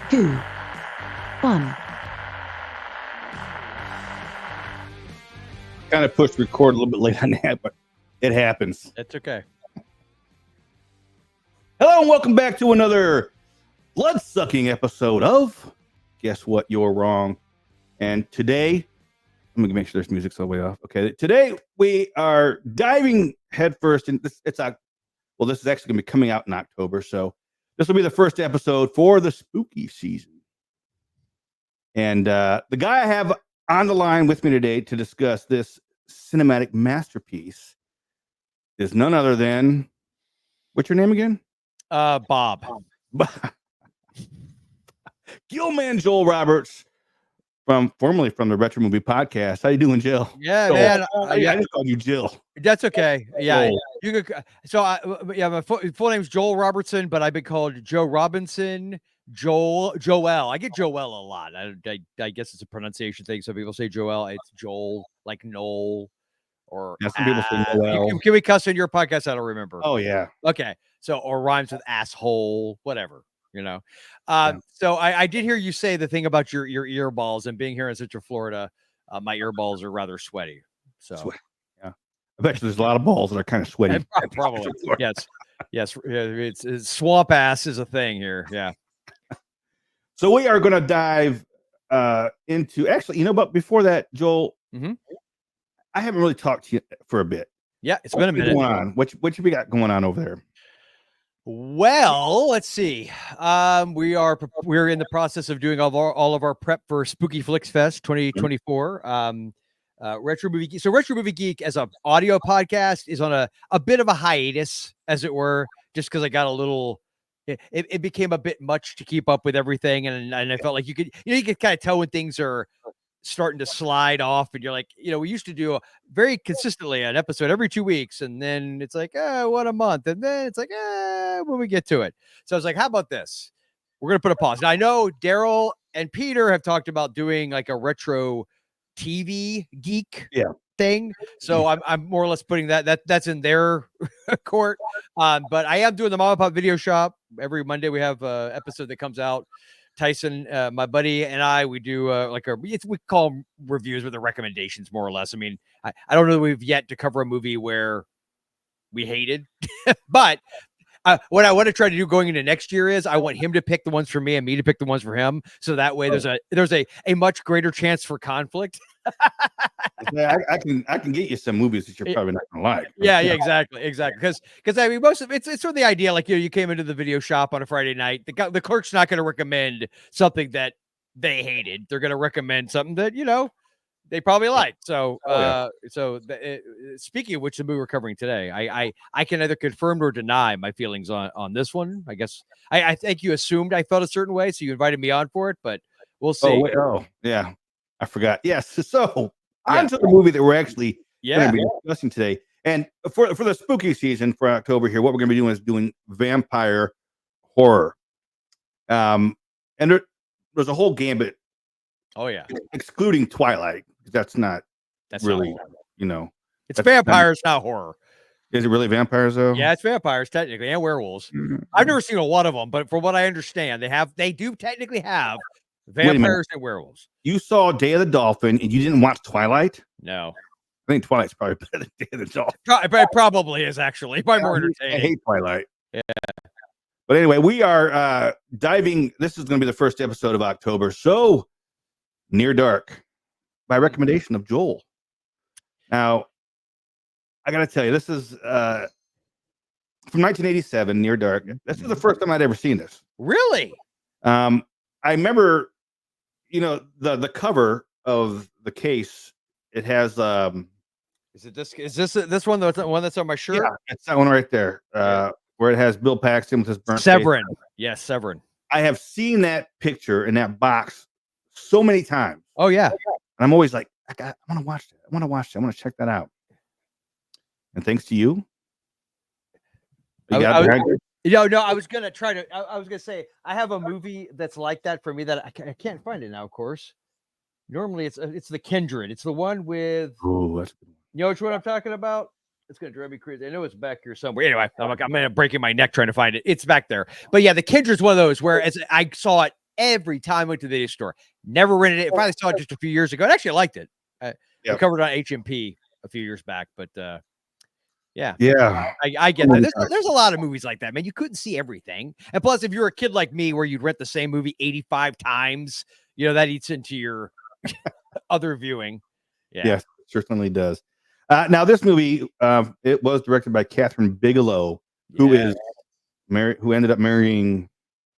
2, 1. Kind of pushed record a little bit late on that, but it happens. That's okay. Hello and welcome back to another blood-sucking episode of Guess What? You're Wrong. And today, let me make sure there's music's all the way off. Okay, today we are diving headfirst in this. This is actually going to be coming out in October, so this will be the first episode for the spooky season. And the guy I have on the line with me today to discuss this cinematic masterpiece is none other than, what's your name again? Bob. Gillman Joel Robertson, formerly from the Retro Movie Podcast. How you doing, Jill? Yeah, Joel. man. I just called you Jill. That's okay. Yeah, Joel. you could. So, my full name's Joel Robertson, but I've been called Joe Robinson, Joel. I get Joel a lot. I guess it's a pronunciation thing. Some people say Joel. It's Joel, like Noel, or Yeah, some people say Noel. Can we cuss in your podcast? I don't remember. Oh yeah. Okay. So, or rhymes with asshole, whatever. You know. So I did hear you say the thing about your earballs, and being here in Central Florida, my earballs are rather sweaty. So yeah, I bet you there's a lot of balls that are kind of sweaty. Probably. Yes. It's swamp ass is a thing here. Yeah. So we are going to dive into, actually, but before that, Joel, I haven't really talked to you for a bit. Yeah, it's been a minute. Going on? What you got going on over there? Well, let's see. We're in the process of doing all of our prep for Spooky Flicks Fest 2024. Retro Movie Geek. So Retro Movie Geek as an audio podcast is on a bit of a hiatus, as it were, just because I got a little. It became a bit much to keep up with everything, and I felt like you could kind of tell when things are starting to slide off, and you're like, we used to do very consistently an episode every 2 weeks, and then it's like, one a month, and then it's like, when we get to it. So I was like, how about this? We're gonna put a pause. Now I know Daryl and Peter have talked about doing like a retro TV geek thing, so I'm more or less putting that's in their court. But I am doing the Mom and Pop Video Shop every Monday. We have an episode that comes out. Tyson, my buddy, and we do we call them reviews with the recommendations, more or less. I mean, I don't know that we've yet to cover a movie where we hated, but what I want to try to do going into next year is I want him to pick the ones for me and me to pick the ones for him. So that way there's a much greater chance for conflict. Yeah, I can get you some movies that you're probably not gonna like. Yeah, exactly. Because I mean, most of it's sort of the idea, like you came into the video shop on a Friday night. The clerk's not going to recommend something that they hated. They're going to recommend something that they probably like. So, speaking of which, the movie we're covering today, I can neither confirm nor deny my feelings on this one. I guess I think you assumed I felt a certain way, so you invited me on for it, but we'll see. Yeah, I forgot. Yes, so on to the movie that we're actually going to be discussing today, and for the spooky season for October here, what we're going to be doing is doing vampire horror. And there's a whole gambit. Oh yeah, excluding Twilight. That's really, it's vampires, not horror. Is it really vampires though? Yeah, it's vampires technically, and werewolves. I've never seen a lot of them, but from what I understand, they do technically have vampires and werewolves. You saw Day of the Dolphin and you didn't watch Twilight? No. I think Twilight's probably better than Day of the Dolphin. It probably is, actually. Probably more entertaining. I hate Twilight. Yeah. But anyway, we are diving. This is going to be the first episode of October. So, Near Dark, by recommendation of Joel. Now, I got to tell you, this is from 1987, Near Dark. This is the first time I'd ever seen this. Really? I remember, the cover of the case. It has is this one, the one that's on my shirt? Yeah, it's that one right there. Where it has Bill Paxton with his burnt Severin. face. Yes, Severin. I have seen that picture in that box so many times. Oh yeah. And I'm always like, I want to watch that. I want to check that out. And thanks to you. No, I was gonna try to. I was gonna say I have a movie that's like that for me that I can't find it now. Of course, normally it's the Kindred. It's the one with. Oh, that's good. You know which one I'm talking about? It's gonna drive me crazy. I know it's back here somewhere. Anyway, I'm breaking my neck trying to find it. It's back there. But yeah, the Kindred's one of those where I saw it every time I went to the video store. Never rented it. Finally saw it just a few years ago. And actually, I liked it. I covered it on HMP a few years back, but yeah, I get that. There's a lot of movies like that, man. You couldn't see everything, and plus, if you're a kid like me, where you'd rent the same movie 85 times, that eats into your other viewing. Yes, it certainly does. Now, this movie, it was directed by Catherine Bigelow, who is married, who ended up marrying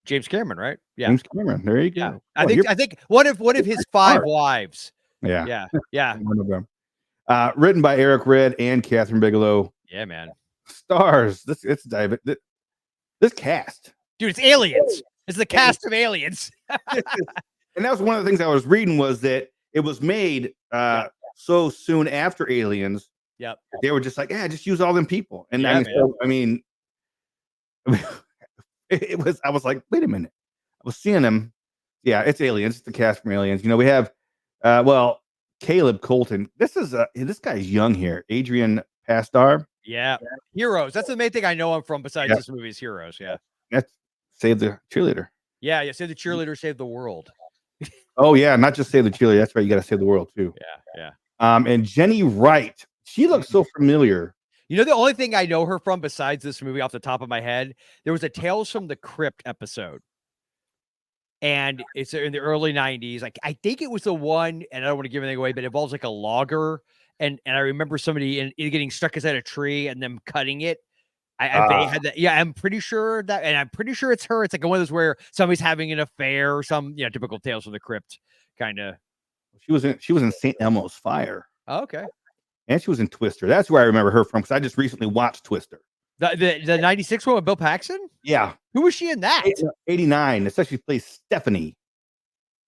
James Cameron, right? Yeah, James Cameron. There you go. Yeah. I think one of his 5 wives. Yeah. One of them. Written by Eric Red and Catherine Bigelow. Yeah, man. Stars. Let's dive it. This cast, dude, it's Aliens. It's the cast of Aliens. And that was one of the things I was reading, was that it was made so soon after Aliens. Yep. They were just like, just use all them people. And I mean, it was. I was like, wait a minute. I was seeing them. Yeah, it's Aliens. It's the cast from Aliens. We have, Caleb Colton. This guy's young here. Adrian Pastar. Yeah. Heroes. That's the main thing I know him from besides this movie is Heroes. Yeah. That's Save the Cheerleader. Yeah. Save the Cheerleader, Save the World. Oh, yeah. Not just Save the Cheerleader. That's right. You got to save the world, too. Yeah. And Jenny Wright. She looks so familiar. The only thing I know her from besides this movie off the top of my head, there was a Tales from the Crypt episode. And it's in the early 90s. Like, I think it was the one, and I don't want to give anything away, but it involves like a logger. And I remember somebody getting stuck inside a tree and them cutting it. I had that. Yeah, I'm pretty sure that, and I'm pretty sure it's her. It's like one of those where somebody's having an affair or some, typical Tales from the Crypt kind of. She was in St. Elmo's Fire. Oh, okay. And she was in Twister. That's where I remember her from, because I just recently watched Twister. The 96 one with Bill Paxton? Yeah. Who was she in that? 89. It says she plays Stephanie.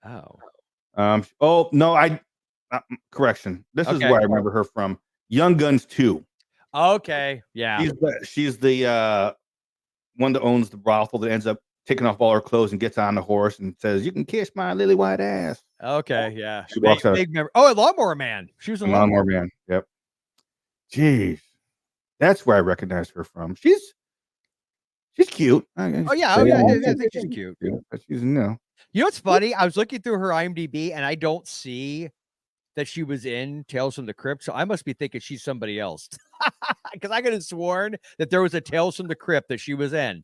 Oh. No, correction. This is where I remember her from. Young Guns 2. Okay. Yeah. She's the one that owns the brothel that ends up taking off all her clothes and gets on the horse and says, "You can kiss my lily white ass." Okay. Yeah. She walks out. Big member. Oh, a Lawnmower Man. She was a Lawnmower Man. Yep. Jeez. That's where I recognize her from. She's cute. I think she's cute. But she's no. You know what's funny? I was looking through her IMDb and I don't see that she was in Tales from the Crypt, so I must be thinking she's somebody else. Because I could have sworn that there was a Tales from the Crypt that she was in,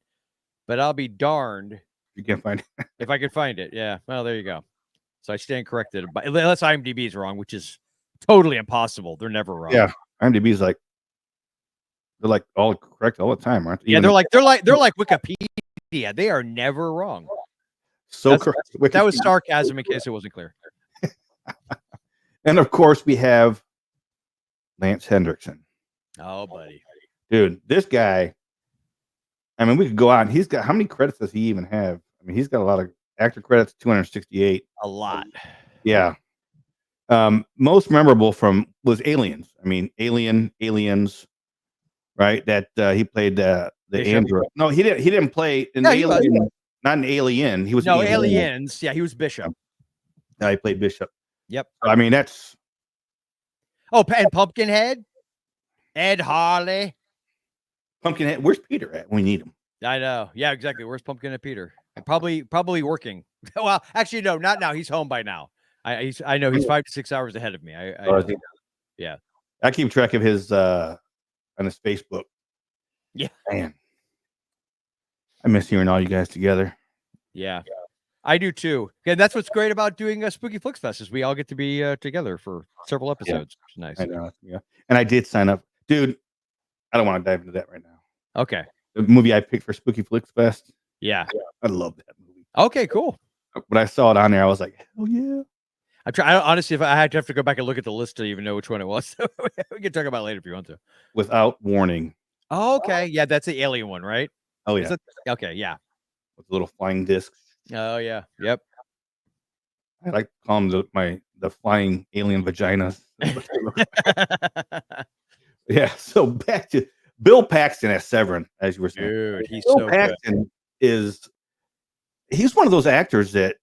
but I'll be darned. You can't find it. If I could find it. Yeah. Well, there you go. So I stand corrected, unless IMDb is wrong, which is totally impossible. They're never wrong. Yeah, IMDb is like, they're like all correct all the time, aren't they? Yeah, they're like Wikipedia. They are never wrong. So correct. That was sarcasm in case it wasn't clear. And of course, we have Lance Hendrickson. Oh, buddy. Dude, this guy, I mean, we could go on. He's got, how many credits does he even have? I mean, he's got a lot of actor credits, 268. A lot. Yeah. Most memorable was Aliens. I mean, Aliens, right? That he played the android. No, he didn't play an Alien. Not an Alien. He was Aliens. Yeah, he was Bishop. No, he played Bishop. Yep. I mean, that's. Oh, and Pumpkinhead, Ed Harley. Pumpkinhead. Where's Peter at? We need him. I know. Yeah, exactly. Where's Pumpkinhead Peter? Probably working. Well, actually, no, not now. He's home by now. I know he's 5 to 6 hours ahead of me. Yeah. I keep track of his on his Facebook. Yeah. Man, I miss hearing all you guys together. Yeah. I do too. And that's what's great about doing a Spooky Flicks Fest is we all get to be together for several episodes. Yeah. Nice. I know. Yeah. And I did sign up. Dude, I don't want to dive into that right now. Okay. The movie I picked for Spooky Flicks Fest. Yeah. I love that movie. Okay, cool. When I saw it on there, I was like, hell yeah. Honestly, if I had to go back and look at the list to even know which one it was. We can talk about it later if you want to. Without Warning. Oh, okay. Yeah, that's the alien one, right? Oh, yeah. Okay, yeah. With little flying discs. Oh, yeah. Yep. I like to call them the flying alien vaginas. Yeah. So back to Bill Paxton as Severin, as you were saying. Dude, he's Bill so Paxton he's one of those actors that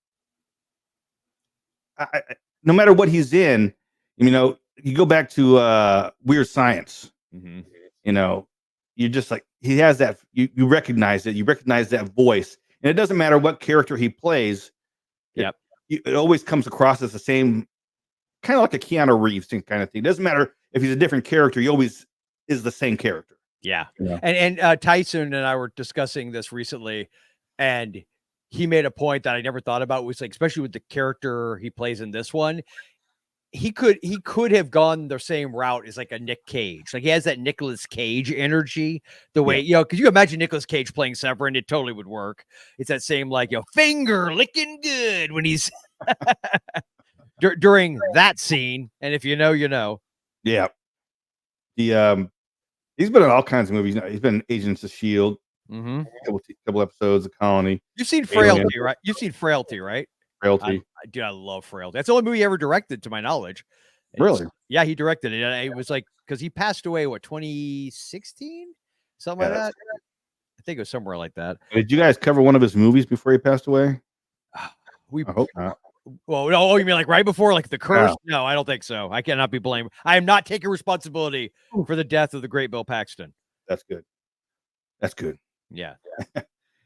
no matter what he's in, you go back to Weird Science, you're just like, he has that, you recognize it, you recognize that voice, and it doesn't matter what character he plays, it always comes across as the same, kind of like a Keanu Reeves kind of thing. It doesn't matter if he's a different character; he always is the same character. Yeah. Yeah. And Tyson and I were discussing this recently, and he made a point that I never thought about, was like, especially with the character he plays in this one, he could have gone the same route as like a Nick Cage. Like he has that Nicolas Cage energy, the way, because you imagine Nicolas Cage playing Severin, it totally would work. It's that same, like, finger licking good when he's during that scene. And if you know, you know. Yeah. He's been in all kinds of movies. He's been in Agents of S.H.I.E.L.D. Mm-hmm. Couple episodes of Colony. You've seen Frailty, right? You've seen Frailty, right? Frailty. I love Frailty. That's the only movie he ever directed, to my knowledge. Really? Yeah, he directed it. And it was like, because he passed away, 2016? Something like that? I think it was somewhere like that. Did you guys cover one of his movies before he passed away? I hope not. Well, no, you mean like right before, like The Curse? Yeah. No, I don't think so. I cannot be blamed. I am not taking responsibility for the death of the great Bill Paxton. That's good. That's good. Yeah.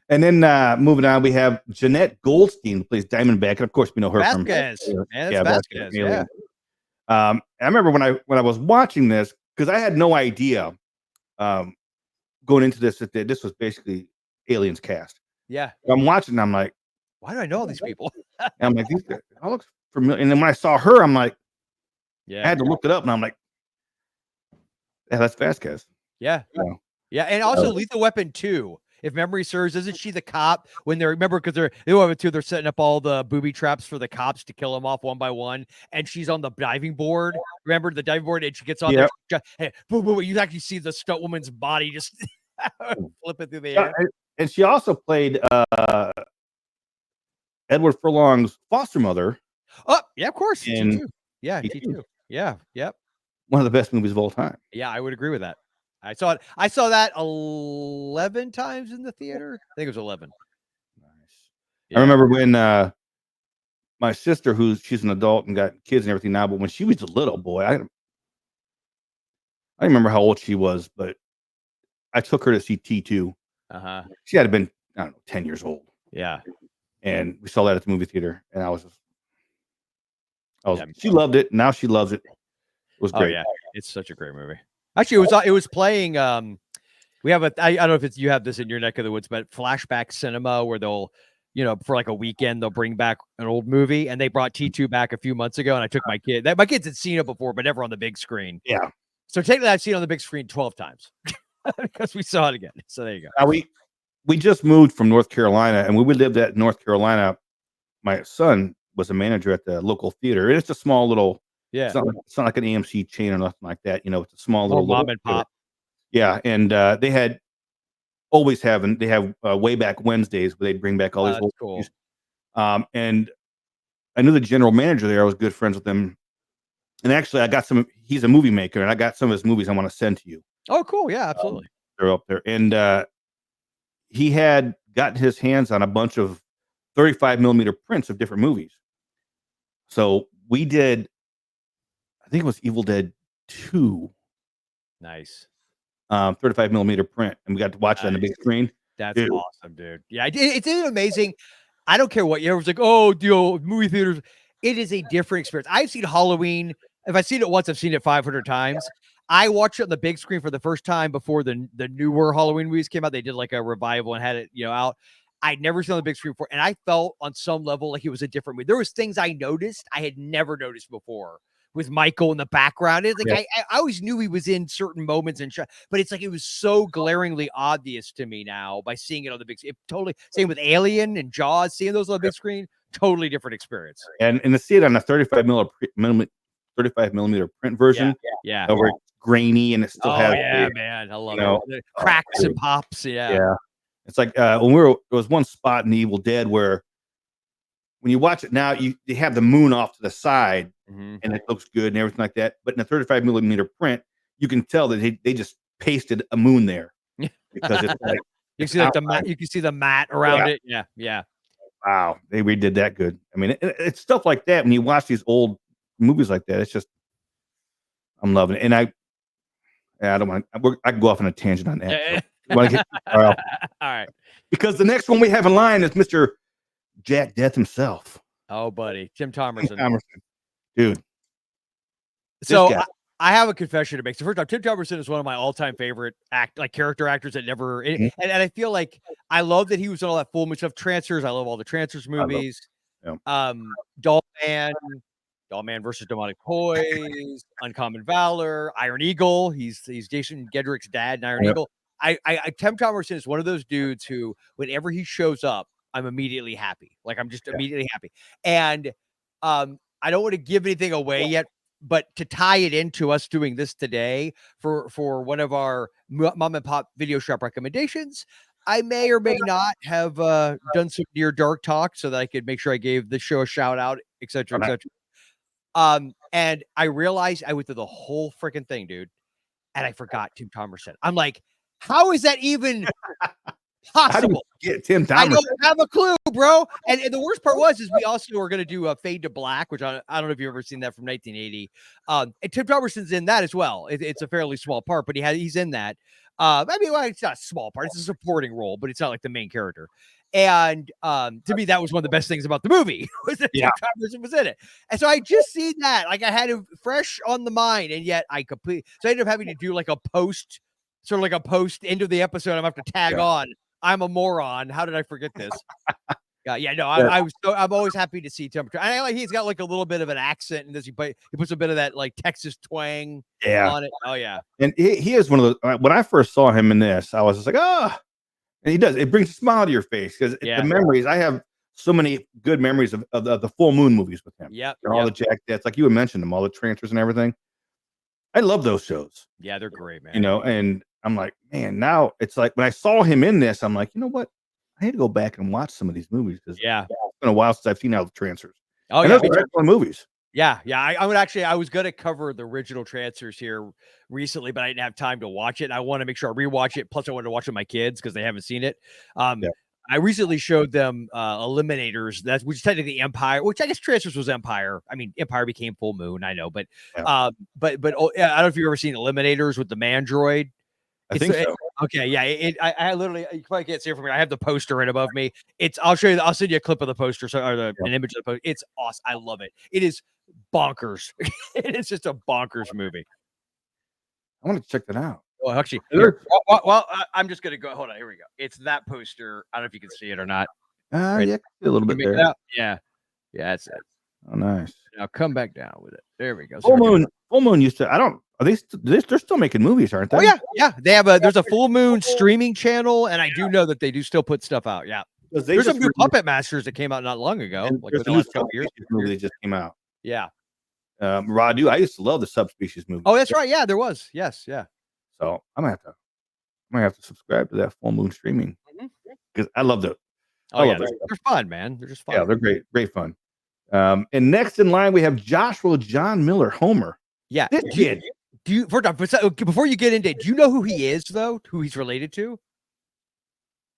And then moving on, we have Jeanette Goldstein, who plays Diamondback, and of course we know her Vasquez. from Vasquez. Yeah. I remember when I was watching this, because I had no idea going into this that this was basically Aliens cast. Yeah. I'm watching, and I'm like, why do I know all these people? And I'm like, these guys all look familiar. And then when I saw her, I'm like, yeah, I had to look it up, and I'm like, yeah, that's Vasquez. Yeah. Yeah. And also Lethal Weapon 2. If memory serves, isn't she the cop when they're, remember, because they're setting up all the booby traps for the cops to kill them off one by one, and she's on the diving board. Remember the diving board, and she gets on there, and boom, boom, you actually see the stunt woman's body just flipping through the air. And she also played Edward Furlong's foster mother. Oh, yeah, of course. And T2. Yeah, T2. Yeah, yep. One of the best movies of all time. Yeah, I would agree with that. I saw that 11 times in the theater. I think it was 11. Nice. Yeah. I remember when my sister, she's an adult and got kids and everything now, but when she was a little boy, I don't remember how old she was, but I took her to see T2. She had been, I don't know, 10 years old. Yeah. And we saw that at the movie theater, and she loved it. Now she loves it. It was great. Oh, yeah. It's such a great movie. Actually, it was playing. We have I don't know if you have this in your neck of the woods, but Flashback Cinema, where they'll, for like a weekend, they'll bring back an old movie, and they brought T2 back a few months ago, and I took my kid. My kids had seen it before, but never on the big screen. Yeah. So technically, I've seen it on the big screen 12 times because we saw it again. So there you go. Now we just moved from North Carolina, and when we lived at North Carolina, my son was a manager at the local theater. It's a small little. Yeah, it's not like an AMC chain or nothing like that. It's a small little mom and pop. Yeah, and they have way back Wednesdays where they'd bring back all these old movies. And I knew the general manager there. I was good friends with him. And actually, he's a movie maker, and I got some of his movies I want to send to you. Oh, cool. Yeah, absolutely. They're up there. And he had gotten his hands on a bunch of 35 millimeter prints of different movies. So we did, I think it was Evil Dead 2. Nice. 35 millimeter print, and we got to watch it on the big screen. That's awesome, dude. Yeah, it's amazing. I don't care what everyone's like, oh, movie theaters. It is a different experience. I've seen Halloween. If I've seen it once, I've seen it 500 times. I watched it on the big screen for the first time before the newer Halloween movies came out. They did like a revival and had it, out. I'd never seen it on the big screen before, and I felt on some level like it was a different movie. There was things I noticed I had never noticed before. With Michael in the background, it's like I always knew he was in certain moments and but it's like it was so glaringly obvious to me now by seeing it on the big screen. Totally same with Alien and Jaws, seeing those on the big screen, totally different experience. And to see it on a 35 millimeter print version, where it's grainy and it still has. Man, I love it. The cracks and pops, yeah. It's like when there was one spot in the Evil Dead where when you watch it now, they have the moon off to the side. And it looks good and everything like that. But in a 35 millimeter print, you can tell that they just pasted a moon there because it's like you can see like the mat. You can see the mat around it. Yeah. Wow, they redid that good. I mean, it's stuff like that. When you watch these old movies like that, it's just I'm loving it. And I don't want. I can go off on a tangent on that. So all right. Because the next one we have in line is Mr. Jack Death himself. Oh, buddy, Tim Thomerson. Thomerson. Dude. So I have a confession to make. So first off, Tim Thomerson is one of my all-time favorite character actors that never, and I feel like I love that he was on all that Full Moon stuff. Transfers, I love all the Transfers movies. Dollman versus Demonic Toys, Uncommon Valor, Iron Eagle. He's Jason Gedrick's dad in Iron Eagle. Tim Thomerson is one of those dudes who, whenever he shows up, I'm immediately happy. Like, I'm just immediately happy. And I don't want to give anything away yet, but to tie it into us doing this today for one of our mom and pop video shop recommendations, I may or may not have done some Near Dark talk so that I could make sure I gave the show a shout out, etc., etc. And I realized I went through the whole freaking thing, dude, and I forgot Tim Thomerson. I'm like, how is that even possible? Get Tim Thomerson. I don't have a clue, bro. And the worst part is we also were going to do a Fade to Black, which I don't know if you've ever seen that from 1980. And Tim Thomerson's in that as well. It's a fairly small part, but he's in that. I mean, well, it's not a small part; it's a supporting role, but it's not like the main character. And to me, that was one of the best things about the movie was that Tim Thomerson was in it. And so I just seen that, like, I had it fresh on the mind, and yet I ended up having to do like a post end of the episode. I'm gonna have to tag on. I'm a moron. How did I forget this? I'm always happy to see Tim. And he's got like a little bit of an accent in this. He puts a bit of that like Texas twang on it. Oh yeah. And he is one of those. When I first saw him in this, I was just like, and he does. It brings a smile to your face because the memories. I have so many good memories of the Full Moon movies with him. Yeah. All the Jack Deaths, like you had mentioned them, all the Transfers and everything. I love those shows. Yeah, they're great, man. You know, and I'm like, man, now it's like when I saw him in this, I'm like, you know what? I need to go back and watch some of these movies because it's been a while since I've seen all the Transfers. Oh, and those are excellent movies. Yeah. I was going to cover the original Transfers here recently, but I didn't have time to watch it. I want to make sure I rewatch it. Plus, I wanted to watch it with my kids because they haven't seen it. I recently showed them Eliminators, which is technically Empire, which I guess Transfers was Empire. I mean, Empire became Full Moon, I know, but I don't know if you've ever seen Eliminators with the man droid. I think so. Okay, yeah. I literally, you probably can't see it from here. I have the poster right above me. I'll show you. I'll send you a clip of the poster, an image of the poster. It's awesome. I love it. It is bonkers. It is just a bonkers movie. I want to check that out. Well, actually, I'm just gonna go. Hold on. Here we go. It's that poster. I don't know if you can see it or not. Yeah, a little bit there. Yeah, it's it. Oh, nice. Now come back down with it. There we go. Full Moon used to. I don't. Are they're still making movies, aren't they? Oh yeah. They have there's a Full Moon streaming channel, and I do know that they do still put stuff out. Yeah. There's some new Puppet Masters that came out not long ago. Like the last couple years. Movie that just came out. Yeah. Radu, I used to love the Subspecies movie. Oh, that's right. Yeah, there was. Yes. Yeah. So I'm gonna have to subscribe to that Full Moon streaming because I love it. Oh yeah, they're fun, man. They're just fun. Yeah, they're great fun. And next in line we have Joshua John Miller Homer. Yeah, this kid. Before you get into it, do you know who he is though? Who he's related to?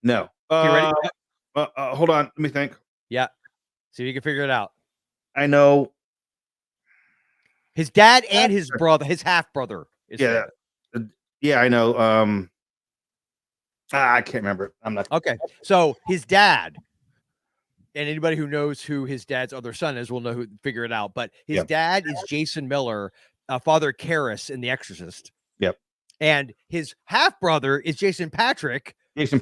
No. Ready? Hold on, let me think. Yeah, see if you can figure it out. I know his dad and his brother, his half brother. Yeah, I know. I can't remember. I'm not okay. So his dad, and anybody who knows who his dad's other son is will figure it out. But his dad is Jason Miller, Father Karras in The Exorcist. Yep. And his half brother is Jason Patrick. Yes,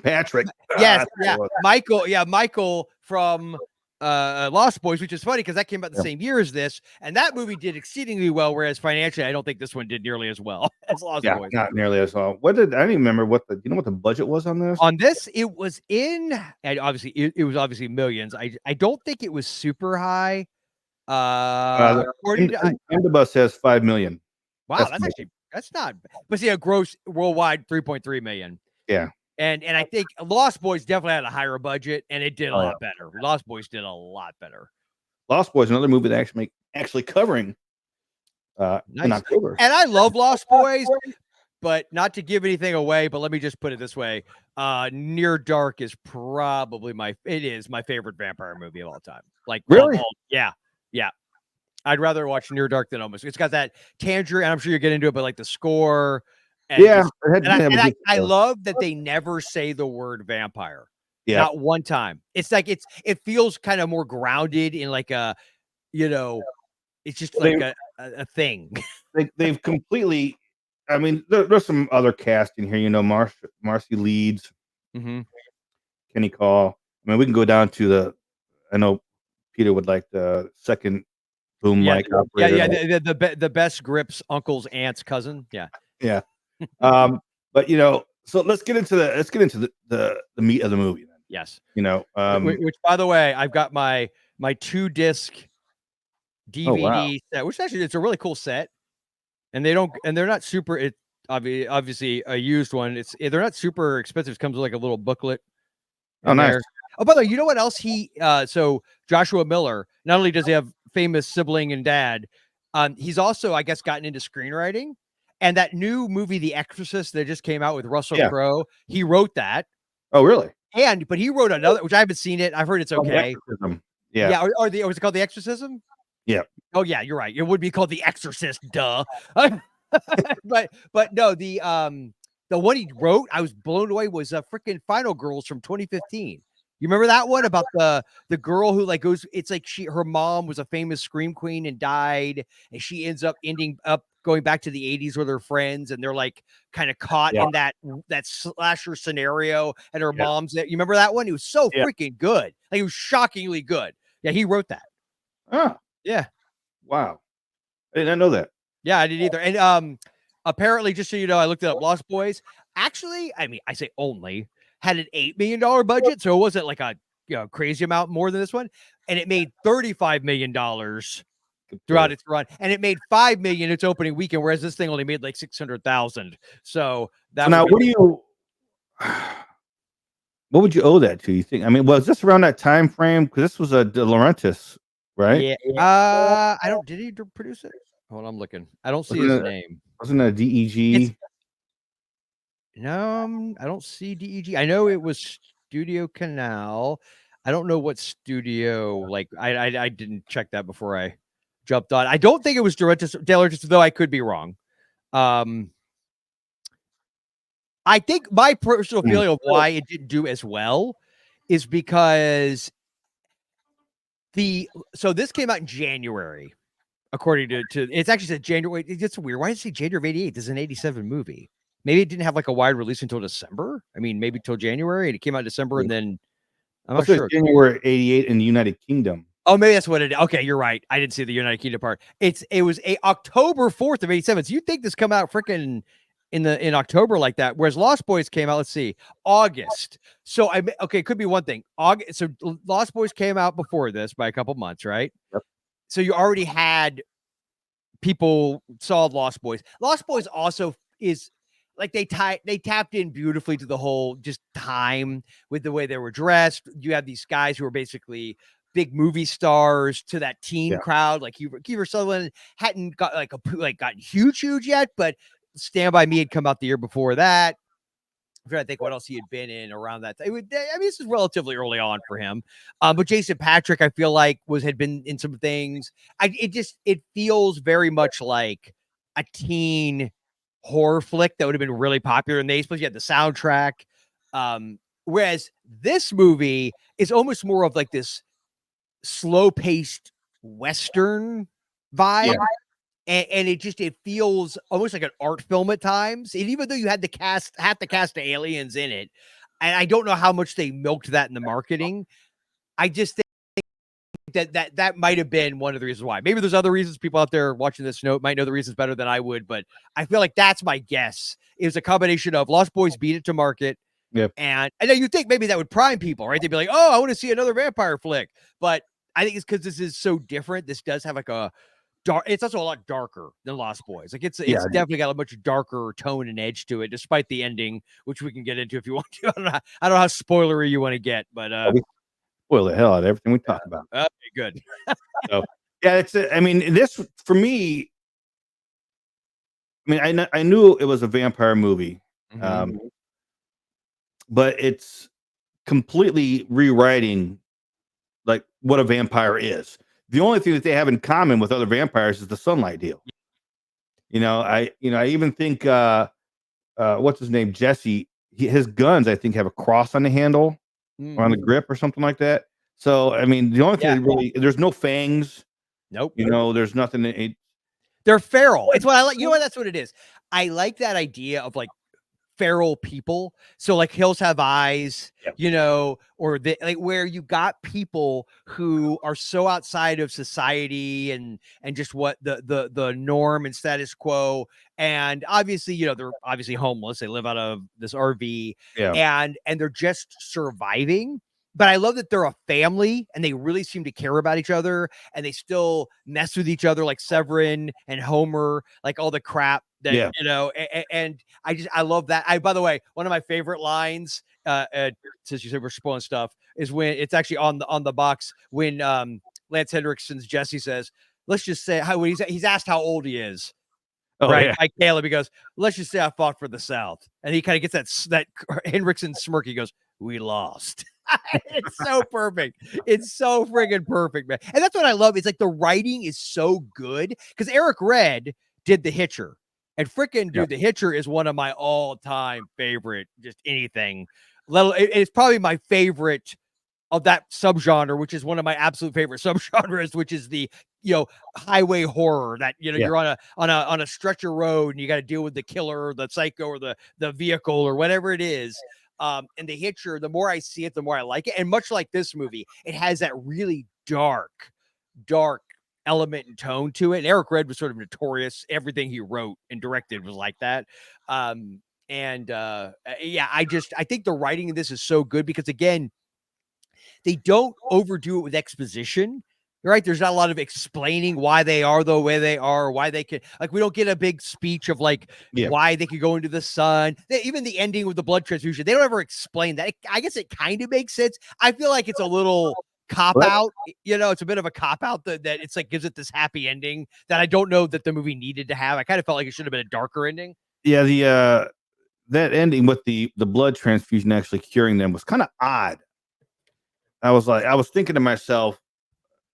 yeah. Michael from Lost Boys, which is funny because that came out the same year as this, and that movie did exceedingly well. Whereas financially, I don't think this one did nearly as well as Lost Boys. Not nearly as well. I don't even remember what the budget was on this. On this, it was and obviously it was obviously millions. I don't think it was super high. Omnibus says 5 million. Wow, that's not. But see, a gross worldwide 3.3 million. Yeah. And I think Lost Boys definitely had a higher budget, and it did a lot better. Lost Boys did a lot better. Lost Boys, another movie that actually covering in October. And I love Lost Boys, but not to give anything away, but let me just put it this way. Near Dark is probably my favorite vampire movie of all time. Like, really? Yeah. I'd rather watch Near Dark than Almost. It's got that Tangerine, and I'm sure you're getting into it, but like the score. And I love that they never say the word vampire. Yeah. Not one time. It's like it feels kind of more grounded in like a, it's just like a thing. They've completely. I mean, there's some other casting here. You know, Marcy Leeds, Mm-hmm. Kenny Call. I mean, we can go down to the. I know Peter would like the second boom mic operator. Yeah. The best grips, uncle's aunt's cousin. Yeah. Yeah. But so let's get into the meat of the movie then. Yes. Which by the way, I've got my 2-disc DVD set, which actually it's a really cool set. And they're not super obviously a used one. They're not super expensive. It comes with like a little booklet. Oh, nice. There. Oh, by the way, you know what else so Joshua Miller, not only does he have famous sibling and dad, he's also, I guess, gotten into screenwriting. And that new movie, The Exorcist, that just came out with Russell Crowe, he wrote that. Oh, really? But he wrote another, which I haven't seen it. I've heard it's okay. Yeah. Yeah. Or was it called The Exorcism? Yeah. Oh yeah, you're right. It would be called The Exorcist, duh. but no, the one he wrote, I was blown away, was freaking Final Girls from 2015. You remember that one about the girl who like goes? It's like her mom was a famous scream queen and died, and she ends up going back to the 80s with her friends, and they're like kind of caught in that slasher scenario, and her mom's there. You remember that one? It was so freaking good. Like, it was shockingly good. Yeah, he wrote that. Oh. Yeah. Wow. I did not know that. Yeah, I didn't either. And apparently, just so you know, I looked it up. Lost Boys actually, I mean, I say only, had an $8 million budget, so it wasn't like a crazy amount more than this one. And it made $35 million throughout its run, and it made $5 million its opening weekend, whereas this thing only made like 600,000. So now, what would you owe that to? You think? I mean, was this around that time frame? Because this was a De Laurentiis, right? Yeah. I don't. Did he produce it? Hold on, I'm looking. I don't see his name. Wasn't it a DEG? No, I don't see DEG. I know it was Studio Canal. I don't know what studio. Like, I didn't check that before I jumped on. I don't think it was De Laurentiis, though I could be wrong. I think my personal feeling of why it didn't do as well is because this came out in January, according to it's actually said January. It's weird. Why did it say January of 88? This is an 87 movie. Maybe it didn't have like a wide release until December. I mean, maybe till January, and it came out in December, and then I'm not sure. January 88 in the United Kingdom. Oh, maybe that's what it is. Okay, you're right. I didn't see the United Kingdom part. It was October 4th of 87. So you'd think this come out freaking in October like that, whereas Lost Boys came out, let's see, August. So it could be one thing. August. So Lost Boys came out before this by a couple months, right? Yep. So you already had people saw Lost Boys. Lost Boys also is like they tapped in beautifully to the whole just time with the way they were dressed. You have these guys who are basically big movie stars to that teen crowd. Like Kiefer Sutherland hadn't got gotten huge yet, but Stand By Me had come out the year before that. I'm trying to think what else he had been in around that. This is relatively early on for him. But Jason Patrick, I feel like had been in some things. It feels very much like a teen horror flick that would have been really popular in the 80s. Plus, you had the soundtrack. Whereas this movie is almost more of like this slow-paced Western vibe. Yeah. And it feels almost like an art film at times. And even though you had the cast of aliens in it, and I don't know how much they milked that in the marketing, I just think that might have been one of the reasons why. Maybe there's other reasons. People out there watching this note might know the reasons better than I would, but I feel like that's my guess. It was a combination of Lost Boys beat it to market. Yep. And then you think maybe that would prime people, right? They'd be like, oh, I want to see another vampire flick. But I think it's because this is so different. This does have like a dark. It's also a lot darker than Lost Boys. Like it's definitely got a much darker tone and edge to it, despite the ending, which we can get into if you want to. I don't know how spoilery you want to get, but we spoil the hell out of everything we talk about. Okay, good. So yeah, I mean, this for me. I mean, I knew it was a vampire movie, but it's completely rewriting like what a vampire is. The only thing that they have in common with other vampires is the sunlight deal. I even think what's his name, Jesse. His guns, I think, have a cross on the handle. on the grip or something like that. So I mean, the only thing really, there's no fangs. Nope. There's nothing. They're feral. It's what I like. You know what? That's what it is. I like that idea of like feral people. So like hills have eyes, or like where you got people who are so outside of society and just what the norm and status quo. And obviously, they're obviously homeless. They live out of this RV, and they're just surviving. But I love that they're a family and they really seem to care about each other, and they still mess with each other, like Severin and Homer, like all the crap that, and I love that. By the way, one of my favorite lines, since you said we're spoiling stuff, is when it's actually on the box when Lance Hendrickson's Jesse says, let's just say when he's asked how old he is. By Caleb, he goes, let's just say I fought for the South. And he kind of gets that Hendrickson smirk. He goes, we lost. It's so perfect. It's so friggin' perfect, man. And that's what I love. It's like the writing is so good because Eric Red did The Hitcher. And frickin' dude, The Hitcher is one of my all-time favorite, just anything. It's probably my favorite of that subgenre, which is one of my absolute favorite subgenres, which is the highway horror that you're on a stretcher road and you got to deal with the killer or the psycho or the vehicle or whatever it is. And The Hitcher, the more I see it, the more I like it. And much like this movie, it has that really dark element and tone to it. And Eric Red was sort of notorious. Everything he wrote and directed was like that. I think the writing of this is so good because, again, they don't overdo it with exposition, right? There's not a lot of explaining why they are the way they are, or why they could, like, we don't get a big speech of like why they could go into the sun. Even the ending with the blood transfusion, they don't ever explain that. I guess it kind of makes sense. I feel like it's a little cop out, it's a bit of a cop out that it's like gives it this happy ending that I don't know that the movie needed to have. I kind of felt like it should have been a darker ending. Yeah, that ending with the blood transfusion actually curing them was kind of odd. I was thinking to myself,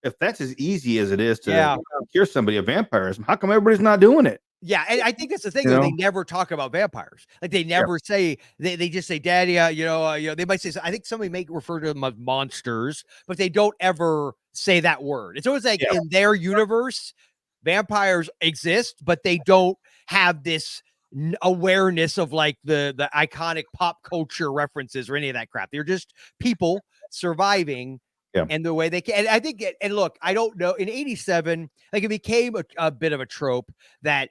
if that's as easy as it is to cure somebody of vampirism, how come everybody's not doing it? Yeah, and I think that's the thing. They never talk about vampires. Like they never say. They just say, "Daddy," They might say. I think somebody may refer to them as monsters, but they don't ever say that word. It's always like in their universe, vampires exist, but they don't have this awareness of like the iconic pop culture references or any of that crap. They're just people surviving. And the way they can, and I think, and look, I don't know, in 87, like it became a bit of a trope that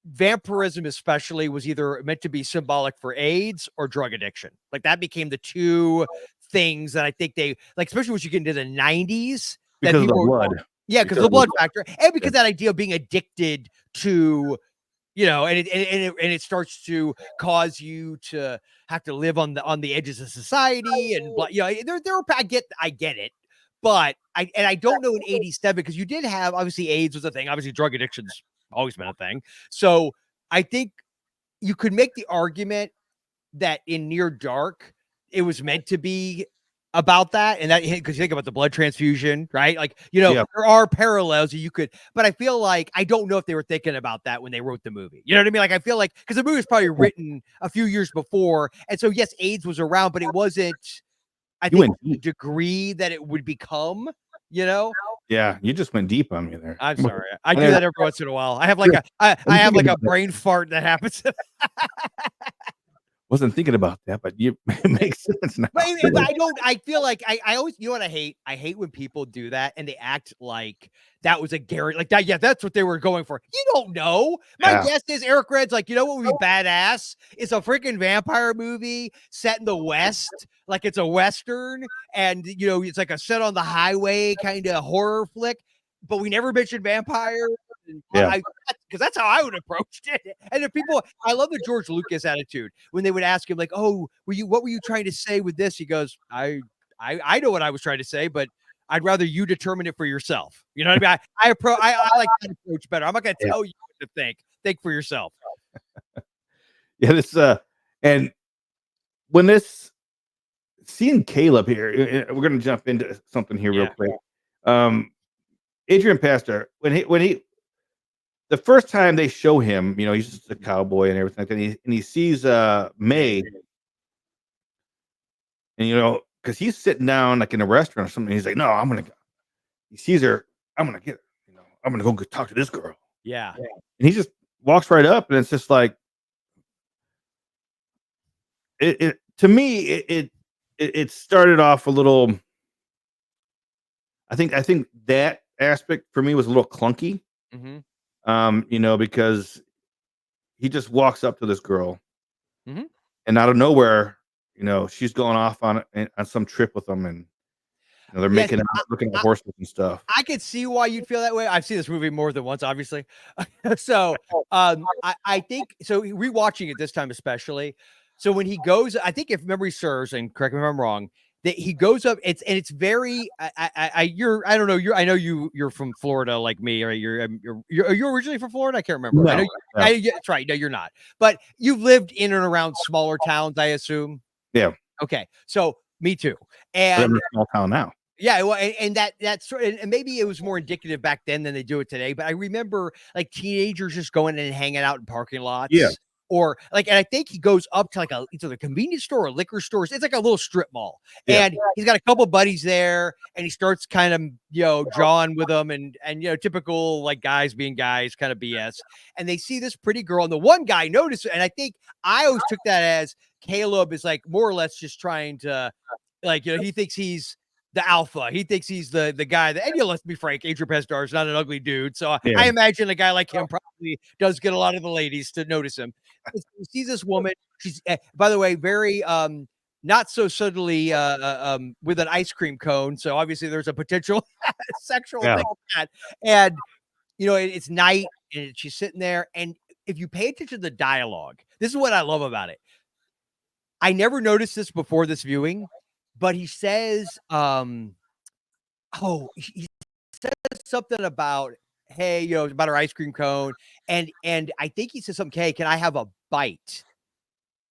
vampirism especially was either meant to be symbolic for AIDS or drug addiction. Like that became the two things that I think they, like, especially once you get into the 90s. Because of the blood. Yeah, because of the blood factor. And because that idea of being addicted to, and it starts to cause you to have to live on the edges of society and I get it, but I don't know in 87 because you did have, obviously AIDS was a thing, obviously drug addiction's always been a thing. So I think you could make the argument that in Near Dark it was meant to be about that, and that because you think about the blood transfusion, right? Like there are parallels you could, but I feel like I don't know if they were thinking about that when they wrote the movie. You know what I mean? Like I feel like because the movie was probably written a few years before, and so yes, AIDS was around, but it wasn't. I think the degree that it would become. Yeah, you just went deep on me there. I'm sorry. I do that every once in a while. I have like a brain fart that happens. Wasn't thinking about that, but it makes sense now. But I feel like I always, what I hate? I hate when people do that and they act like that was a guarantee, like that. Yeah, that's what they were going for. You don't know. My guess is Eric Red's like, what would be badass? It's a freaking vampire movie set in the West, like it's a Western, and it's like a set on the highway kind of horror flick. But we never mentioned vampires. Because that's how I would approach it. And if people, I love the George Lucas attitude when they would ask him like, "Oh, what were you trying to say with this?" He goes, "I know what I was trying to say, but I'd rather you determine it for yourself." You know what I mean? I like that approach better. I'm not going to tell you what to think. Think for yourself. And when this seeing Caleb here, we're going to jump into something here real quick. Adrian Pastor, when he the first time they show him, he's just a cowboy and everything like that, and he sees May, and because he's sitting down like in a restaurant or something. He's like, no, I'm gonna. He sees her. I'm gonna get her. I'm gonna go talk to this girl. Yeah. And he just walks right up, and it's just like it to me. It started off a little. I think that aspect for me was a little clunky. Because he just walks up to this girl, and out of nowhere, she's going off on some trip with him, and they're making out, looking at horses and stuff. I could see why you'd feel that way. I've seen this movie more than once, obviously. So I think so. Rewatching it this time, especially. So when he goes, I think if memory serves, and correct me if I'm wrong, that he goes up. It's very. I don't know. I know you're from Florida like me, or are you originally from Florida? I can't remember. No, I know that's right. No, you're not. But you've lived in and around smaller towns, I assume. Yeah. Okay. So me too. And I'm in a small town now. Yeah, well, and that's and maybe it was more indicative back then than they do it today. But I remember like teenagers just going in and hanging out in parking lots. Yeah. Or like, and I think he goes up to like either a convenience store or liquor stores. It's like a little strip mall, and he's got a couple buddies there, and he starts kind of jawing with them, and typical like guys being guys, kind of BS. And they see this pretty girl, and the one guy notices, and I think I always took that as Caleb is like more or less just trying to he thinks he's the alpha. He thinks he's the guy that, and let's be frank, Adrian Pestar is not an ugly dude. So I imagine a guy like him probably does get a lot of the ladies to notice him. He sees this woman. She's, by the way, very not so subtly with an ice cream cone. So obviously there's a potential sexual thing with that. And it's night, and she's sitting there. And if you pay attention to the dialogue, this is what I love about it. I never noticed this before this viewing. But he says, he says something about, hey, about her ice cream cone. And I think he says something, hey, can I have a bite?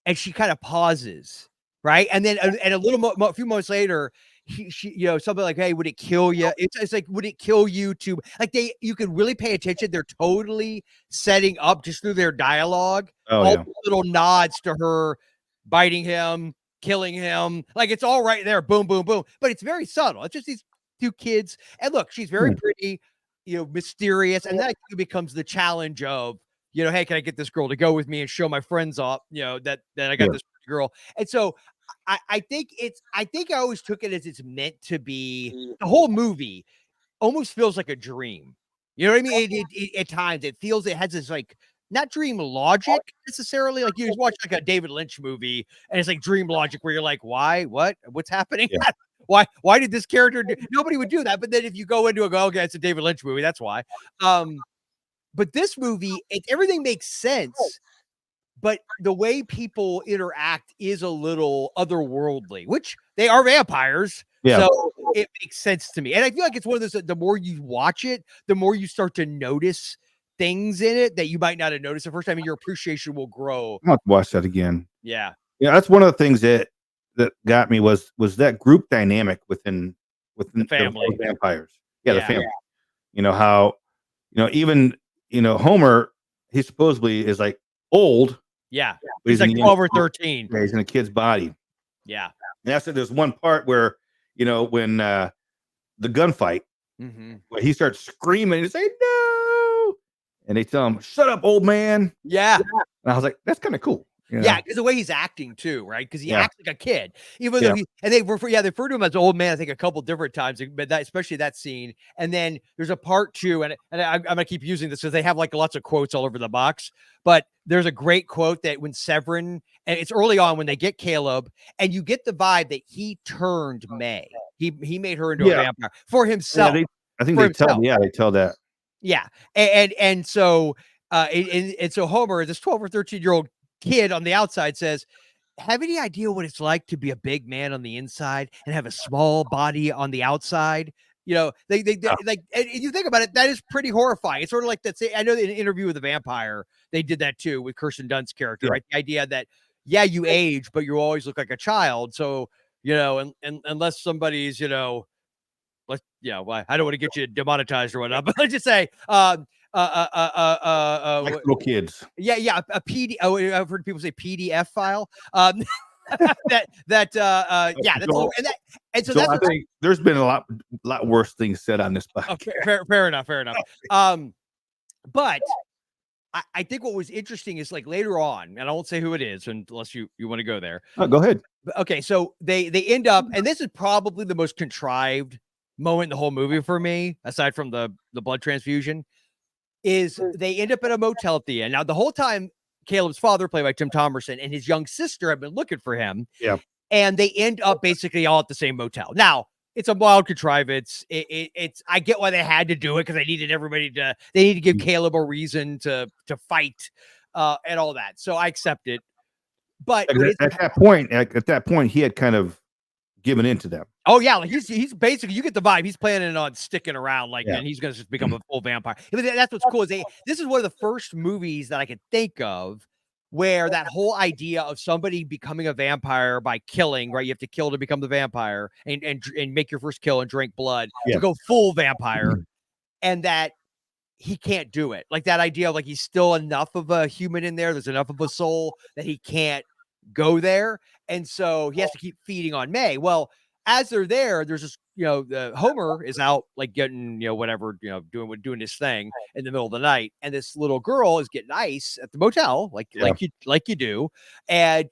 And she kind of pauses, right? And then, and a few moments later, she something like, hey, would it kill you? It's like, would it kill you to, like, you can really pay attention. They're totally setting up just through their dialogue, little nods to her biting him, killing him, like it's all right there, boom, boom, boom. But it's very subtle. It's just these two kids, and look, she's very pretty, mysterious, and then it becomes the challenge of, hey, can I get this girl to go with me and show my friends off, that I got this girl. And so I think I always took it as it's meant to be. The whole movie almost feels like a dream. You know what I mean? At times it feels it has this like. Not dream logic necessarily. Like you just watch like a David Lynch movie and it's like dream logic where you're like, why, what's happening? Yeah. Why did this character do? Nobody would do that. But then if you go into okay, it's a David Lynch movie. That's why. But this movie, everything makes sense. But the way people interact is a little otherworldly, which they are vampires. Yeah. So it makes sense to me. And I feel like it's one of those, the more you watch it, the more you start to notice things in it that you might not have noticed the first time, and your appreciation will grow. I'll have to watch that again. Yeah. That's one of the things that got me was that group dynamic within the family, the vampires. Yeah, the family. How, even Homer, he supposedly is like old. Yeah, he's like 12 or 13. Yeah, he's in a kid's body. Yeah, and that's there's one part where when the gunfight, where he starts screaming and say no. And they tell him, shut up, old man. Yeah. And I was like, that's kind of cool. Yeah, because the way he's acting too, right? Because he acts like a kid. Even though they refer to him as old man, I think a couple different times, but especially that scene. And then there's a part 2, and I'm going to keep using this because they have like lots of quotes all over the box. But there's a great quote that when Severin, and it's early on when they get Caleb, and you get the vibe that he turned May. He made her into a vampire for himself. Yeah, I think they tell that. Yeah. And so so Homer, this 12 or 13-year-old kid on the outside, says, have any idea what it's like to be a big man on the inside and have a small body on the outside? They like, and you think about it, that is pretty horrifying. It's sort of like that. I know in an Interview with a Vampire, they did that too with Kirsten Dunst's character, right? The idea that, you age, but you always look like a child. So, and unless somebody's, I don't want to get you demonetized or whatnot, but let's just say, like little kids. Yeah, a PD. Oh, I've heard people say PDF file. That's Joel, and so Joel, that's I think there's been a lot worse things said on this podcast. fair enough. But I think what was interesting is like later on, and I won't say who it is unless you want to go there. Oh, go ahead. Okay, so they end up, and this is probably the most contrived moment in the whole movie for me, aside from the blood transfusion, is they end up at a motel at the end. Now, the whole time, Caleb's father, played by Tim Thomerson, and his young sister have been looking for him. Yeah. And they end up basically all at the same motel. Now, it's a wild contrivance. It's I get why they had to do it because they needed they need to give Caleb a reason to fight and all that. So I accept it. But at that point, he had kind of given into them. Oh yeah, like he's basically, you get the vibe. He's planning on sticking around, and he's gonna just become a full vampire. But that's what's cool is this is one of the first movies that I can think of where that whole idea of somebody becoming a vampire by killing, right? You have to kill to become the vampire and make your first kill and drink blood to go full vampire, and that he can't do it. Like that idea of like he's still enough of a human in there. There's enough of a soul that he can't go there. And so he has to keep feeding on May. Well, as they're there, there's this, the Homer is out like getting, whatever, doing his thing in the middle of the night. And this little girl is getting ice at the motel, like you do. And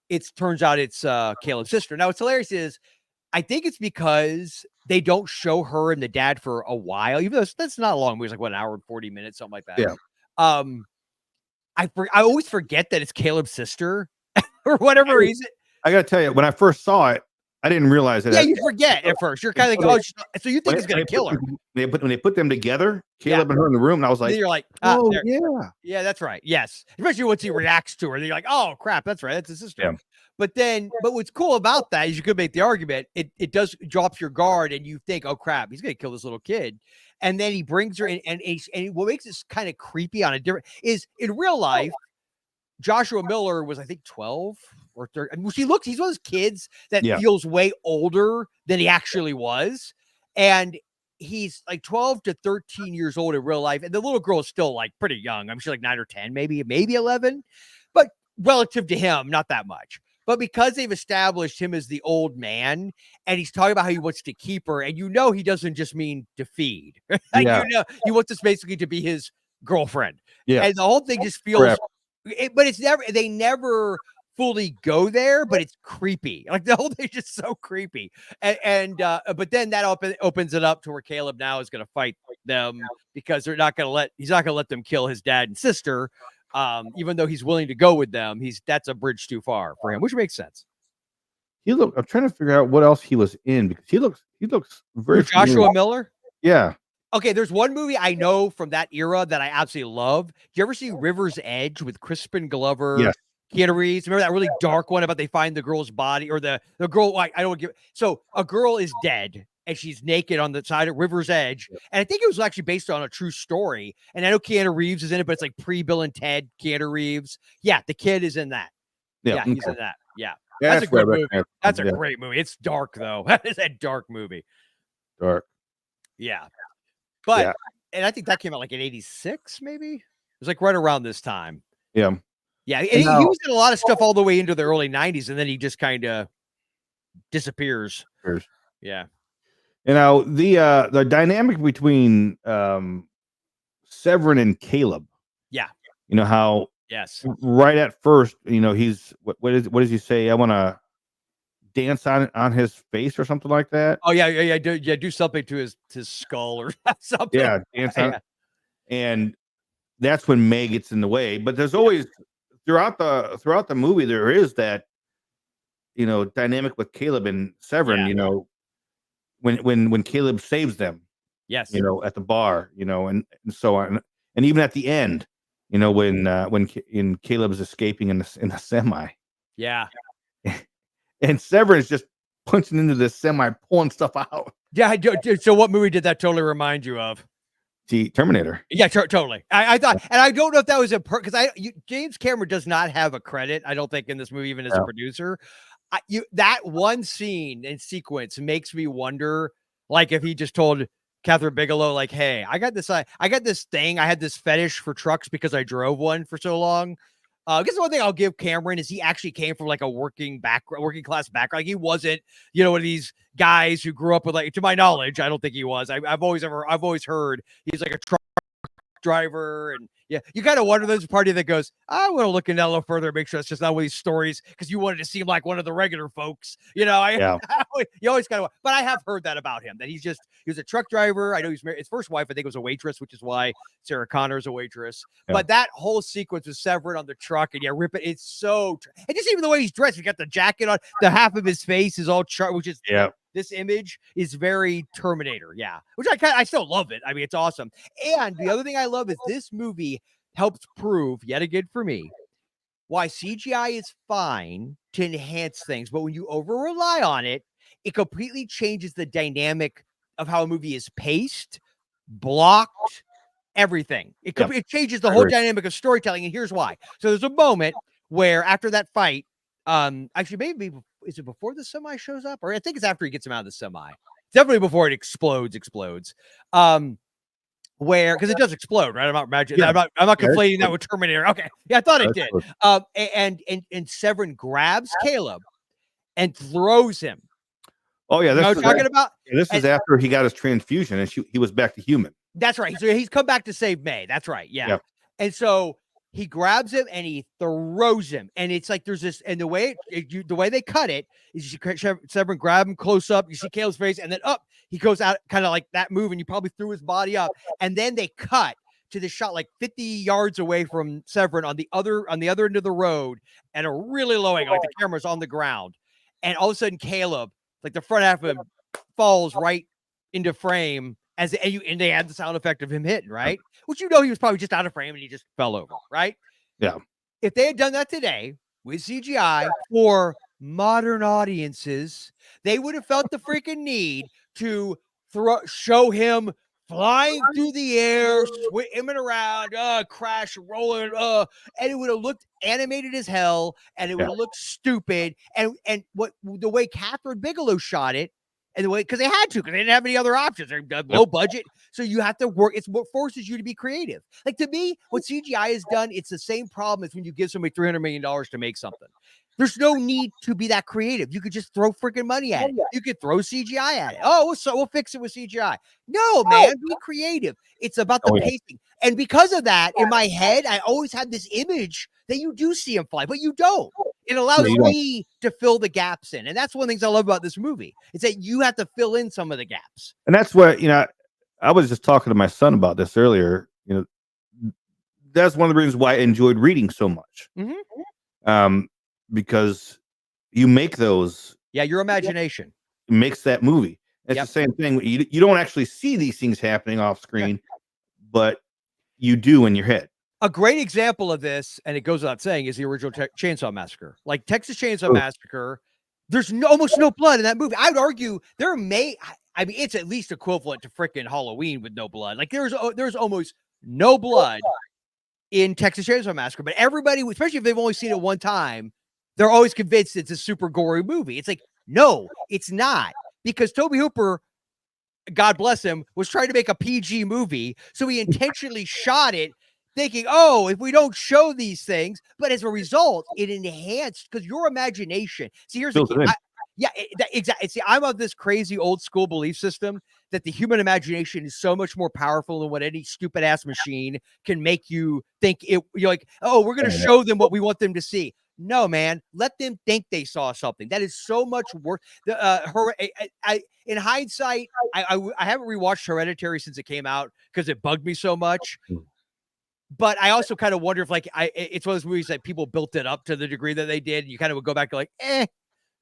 it turns out it's Caleb's sister. Now what's hilarious is I think it's because they don't show her and the dad for a while, even though that's not a long movie. It's like, what, an hour and 40 minutes, something like that. Yeah. I always forget that it's Caleb's sister for whatever reason. I got to tell you, when I first saw it, I didn't realize it. Yeah, you forget at first. You're kind of like, so you think it's going to kill her. When they put them together, Caleb and her in the room, and I was like, you're like, yeah, that's right. Yes. Especially once he reacts to her, then you're like, oh, crap, that's right. That's his sister. Yeah. But what's cool about that is you could make the argument, it does drop your guard and you think, oh, crap, he's going to kill this little kid. And then he brings her in, and what makes this kind of creepy on a different is in real life, Joshua Miller was, I think, 12 or 13. I mean, he's one of those kids that feels way older than he actually was. And he's like 12 to 13 years old in real life. And the little girl is still like pretty young. I'm sure like 9 or 10, maybe 11. But relative to him, not that much. But because they've established him as the old man and he's talking about how he wants to keep her, and he doesn't just mean to feed. He wants this basically to be his girlfriend. Yeah. And the whole thing just feels, they never fully go there, but it's creepy. Like the whole thing's just so creepy. But then that opens it up to where Caleb now is going to fight them because he's not going to let them kill his dad and sister. Even though he's willing to go with them, that's a bridge too far for him, which makes sense. I'm trying to figure out what else he was in because he looks very Joshua Miller. Yeah. Okay, there's one movie I know from that era that I absolutely love. Do you ever see River's Edge with Crispin Glover? Yes. Keanu Reeves? Remember that really dark one about they find the girl's body or the girl? I don't give. So a girl is dead and she's naked on the side of River's Edge, and I think it was actually based on a true story. And I know Keanu Reeves is in it, but it's like pre-Bill and Ted Keanu Reeves. Yeah, the kid is in that. Yeah, he's in that. Yeah, that's a good movie. That's a great movie. It's dark though. That is a dark movie. Dark. Yeah. But and I think that came out like in 86, maybe. It was like right around this time. Yeah. Yeah. And he was in a lot of stuff all the way into the early 90s, and then he just kind of disappears. Yeah. You know, the dynamic between Severin and Caleb. Yeah. You know how right at first, he's what does he say? I want to dance on his face or something like that. Oh yeah, do something to his skull or something. Yeah, dance on. And that's when May gets in the way. But there's always throughout the movie there is that dynamic with Caleb and Severin. When Caleb saves them. Yes. At the bar. And so on, and even at the end. When Caleb's escaping in the semi. Yeah. And Severin's just punching into the semi, pulling stuff out. Yeah. So what movie did that totally remind you of? The Terminator. Yeah, totally. I thought, and I don't know if that was because James Cameron does not have a credit, I don't think, in this movie, even as a producer. That one scene and sequence makes me wonder, like, if he just told Catherine Bigelow, like, hey, I got this thing. I had this fetish for trucks because I drove one for so long. I guess the one thing I'll give Cameron is he actually came from like a working class background. Like he wasn't, one of these guys who grew up with, like, to my knowledge, I don't think he was. I've always heard he's like a truck driver, and yeah, you kind of wonder there's a party that goes, I want to look into that a little further, make sure it's just not one of these stories because you wanted to seem like one of the regular folks, you always kind of, but I have heard that about him, that he was a truck driver. I know he's married. His first wife, I think, was a waitress, which is why Sarah Connor's a waitress. But that whole sequence with Severin on the truck and rip it, it's so, and just even the way he's dressed, he got the jacket on, the half of his face is all which is this image is very Terminator, which I still love it. I mean, it's awesome. And the other thing I love is this movie helps prove, yet again for me, why CGI is fine to enhance things, but when you over-rely on it, it completely changes the dynamic of how a movie is paced, blocked, everything. It changes the whole dynamic of storytelling, and here's why. So there's a moment where after that fight, actually maybe is it before the semi shows up, or I think it's after he gets him out of the semi. Definitely before it explodes. Where, because it does explode, right? I'm not conflating that with Terminator. Okay, I thought it did. And Severin grabs Caleb and throws him. Oh yeah, this is after he got his transfusion and he was back to human. That's right. So he's come back to save May. That's right. Yeah. And so he grabs him and he throws him, and it's like there's this, and the way they cut it is Severin grab him close up. You see Caleb's face, and then up he goes out, kind of like that move, and you probably threw his body up, and then they cut to the shot like 50 yards away from Severin on the other end of the road at a really low angle, like the camera's on the ground, and all of a sudden Caleb, like the front half of him, falls right into frame. And they had the sound effect of him hitting, right? Which he was probably just out of frame and he just fell over, right? Yeah. If they had done that today with CGI for modern audiences, they would have felt the freaking need to show him flying through the air, swimming around, crash, rolling, and it would have looked animated as hell, and it would have looked stupid. And the way Catherine Bigelow shot it, and the way, because they didn't have any other options. They're low budget, so you have to work. It's what forces you to be creative. Like, to me, what CGI has done, it's the same problem as when you give somebody $300 million to make something. There's no need to be that creative. You could just throw freaking money at it. You could throw CGI at it. Oh, so we'll fix it with CGI. No, man, be creative. It's about the pacing. And because of that, in my head, I always had this image that you do see him fly, but you don't. It allows me to fill the gaps in. And that's one of the things I love about this movie. Is that you have to fill in some of the gaps. And that's what, I was just talking to my son about this earlier. That's one of the reasons why I enjoyed reading so much. Mm-hmm. Because you make those. Yeah, your imagination makes that movie. It's the same thing. You don't actually see these things happening off screen, but you do in your head. A great example of this, and it goes without saying, is the original Chainsaw Massacre. Like Texas Chainsaw Massacre, there's almost no blood in that movie. I would argue it's at least equivalent to freaking Halloween with no blood. Like there's almost no blood in Texas Chainsaw Massacre, but everybody, especially if they've only seen it one time, they're always convinced it's a super gory movie. It's like, no, it's not, because Tobe Hooper, God bless him, was trying to make a PG movie, so he intentionally shot it thinking, if we don't show these things, but as a result, it enhanced, because your imagination. See, here's the key. Exactly. See, I'm of this crazy old school belief system that the human imagination is so much more powerful than what any stupid ass machine can make you think. You're like, we're going to show them what we want them to see. No, man, let them think they saw something. That is so much worse. In hindsight, I haven't rewatched Hereditary since it came out because it bugged me so much. But I also kind of wonder if it's one of those movies that people built it up to the degree that they did. And you kind of would go back to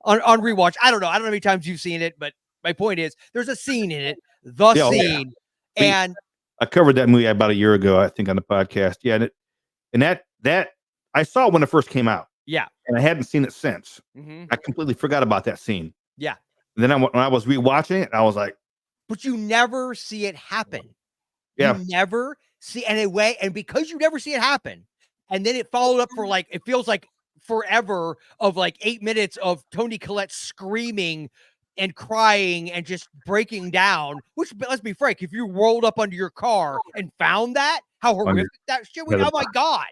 on rewatch. I don't know how many times you've seen it, but my point is there's a scene in it, scene. Yeah. And I covered that movie about a year ago, I think, on the podcast. Yeah. And that I saw it when it first came out. Yeah. And I hadn't seen it since. Mm-hmm. I completely forgot about that scene. Yeah. And then when I was rewatching it, I was like, but you never see it happen. Yeah. You never see and because you never see it happen, and then it followed up for it feels like forever of 8 minutes of Toni Collette screaming and crying and just breaking down, which, let's be frank, if you rolled up under your car and found that, how horrific that shit was. Oh my God.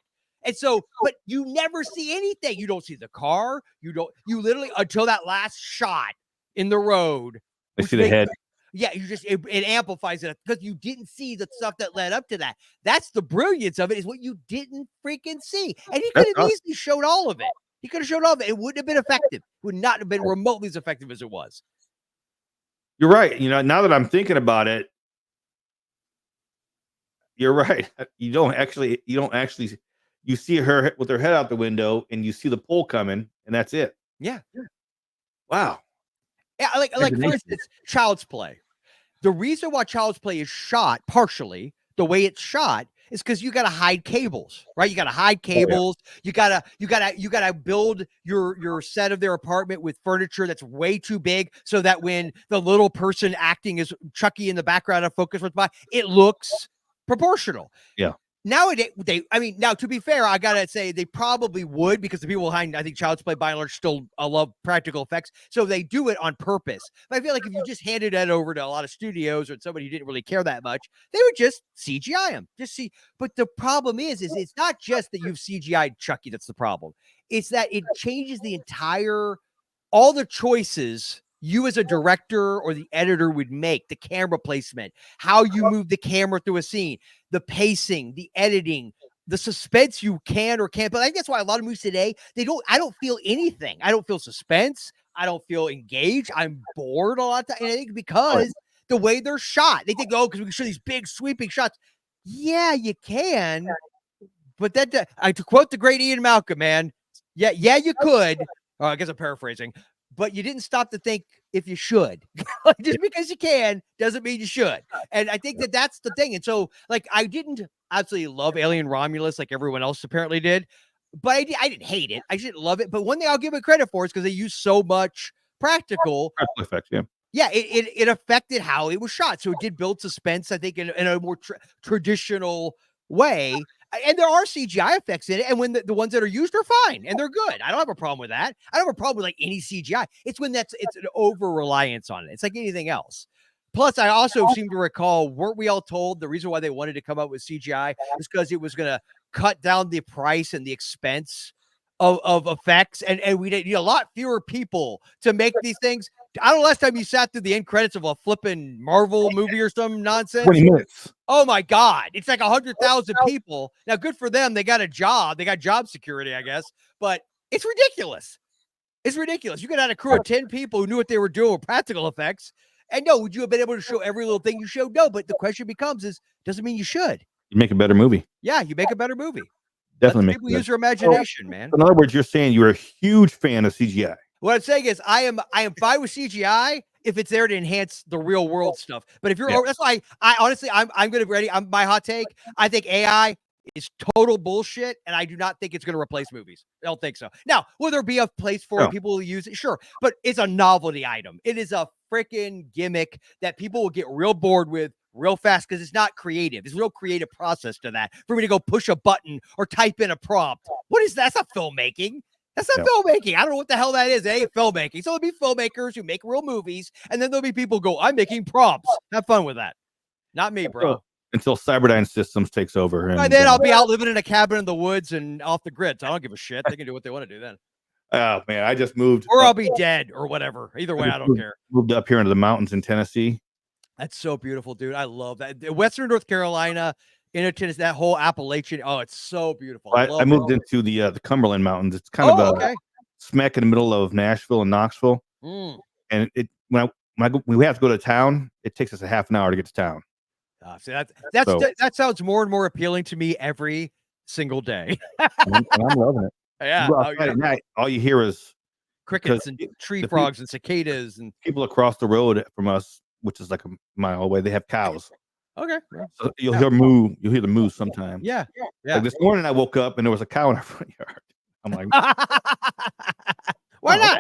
And so, but you never see anything. You don't see the car. You literally, until that last shot in the road. I see the head. Yeah, it amplifies it because you didn't see the stuff that led up to that. That's the brilliance of it, is what you didn't freaking see. And he could have easily showed all of it. He could have showed all of it. It wouldn't have been effective. It would not have been remotely as effective as it was. You're right. Now that I'm thinking about it, you're right. You don't actually. You see her with her head out the window, and you see the pole coming, and that's it. Yeah. Wow. Yeah, like for instance, Child's Play. The reason why Child's Play is shot partially the way it's shot is because you got to hide cables, right? You got to hide cables. Oh, yeah. You gotta build your set of their apartment with furniture that's way too big, so that when the little person acting as Chucky in the background of focus with it looks proportional. Yeah. Nowadays, now to be fair, I gotta say they probably would, because the people behind, I think, Child's Play by and large still love practical effects, so they do it on purpose. But I feel like if you just handed that over to a lot of studios or somebody who didn't really care that much, they would just CGI them. But the problem is it's not just that you've CGI'd Chucky that's the problem. It's that it changes all the choices you as a director or the editor would make, the camera placement, how you move the camera through a scene, the pacing, the editing, the suspense you can or can't. But I think that's why a lot of movies today, I don't feel anything. I don't feel suspense. I don't feel engaged. I'm bored a lot of time. And I think because the way they're shot, they think, because we can show these big sweeping shots. Yeah, you can. But to quote the great Ian Malcolm, man, yeah, you could. I guess I'm paraphrasing. But you didn't stop to think if you should. Just because you can doesn't mean you should. And I think that's the thing. And so, I didn't absolutely love Alien Romulus like everyone else apparently did, but I didn't hate it. I didn't love it. But one thing I'll give it credit for is because they used so much practical effects. Yeah. Yeah, it affected how it was shot. So it did build suspense, I think, in a more traditional way. And there are CGI effects in it. And when the ones that are used are fine and they're good. I don't have a problem with that. I don't have a problem with any CGI. It's when it's an over reliance on it. It's like anything else. Plus, I also seem to recall, weren't we all told the reason why they wanted to come up with CGI is because it was going to cut down the price and the expense of effects, and we need a lot fewer people to make these things. I don't know last time you sat through the end credits of a flipping Marvel movie or some nonsense. 20 minutes. Oh my God. It's like 100,000 people. Now, good for them. They got a job. They got job security, I guess, but it's ridiculous. It's ridiculous. You could have a crew of 10 people who knew what they were doing with practical effects. And no, would you have been able to show every little thing you showed? No, but the question becomes doesn't mean you should. You make a better movie. Yeah, you make a better movie. Definitely make people use their imagination, man. In other words, you're saying you're a huge fan of CGI. What I'm saying is I am fine with CGI if it's there to enhance the real world stuff. But if you're that's why I honestly I'm going to ready. My hot take. I think AI is total bullshit, and I do not think it's going to replace movies. I don't think so. Now, will there be a place for people to use it? Sure, but it's a novelty item. It is a freaking gimmick that people will get real bored with real fast because it's not creative. There's no creative process to that. For me to go push a button or type in a prompt. What is that? That's not filmmaking. That's not filmmaking. I don't know what the hell that is. It ain't filmmaking. So there'll be filmmakers who make real movies, and then there'll be people who go, I'm making prompts. Have fun with that. Not me, bro. Until Cyberdyne Systems takes over. And then I'll be out living in a cabin in the woods and off the grid. So I don't give a shit. They can do what they want to do then. Oh, man. I just moved. Or I'll be dead or whatever. Either way, I don't care. Moved up here into the mountains in Tennessee. That's so beautiful, dude. I love that. Western North Carolina, into Tennessee, that whole Appalachian. Oh, it's so beautiful. I moved into the Cumberland Mountains. It's kind of smack in the middle of Nashville and Knoxville. And when we have to go to town, it takes us a half an hour to get to town. See, that sounds more and more appealing to me every single day. I'm loving it. Yeah. At night, all you hear is crickets and tree frogs and cicadas and people across the road from us, which is like a mile away. They have cows. Okay. So you'll hear moo. You'll hear the moo sometimes. Yeah. Like this morning I woke up and there was a cow in our front yard. I'm like, why not?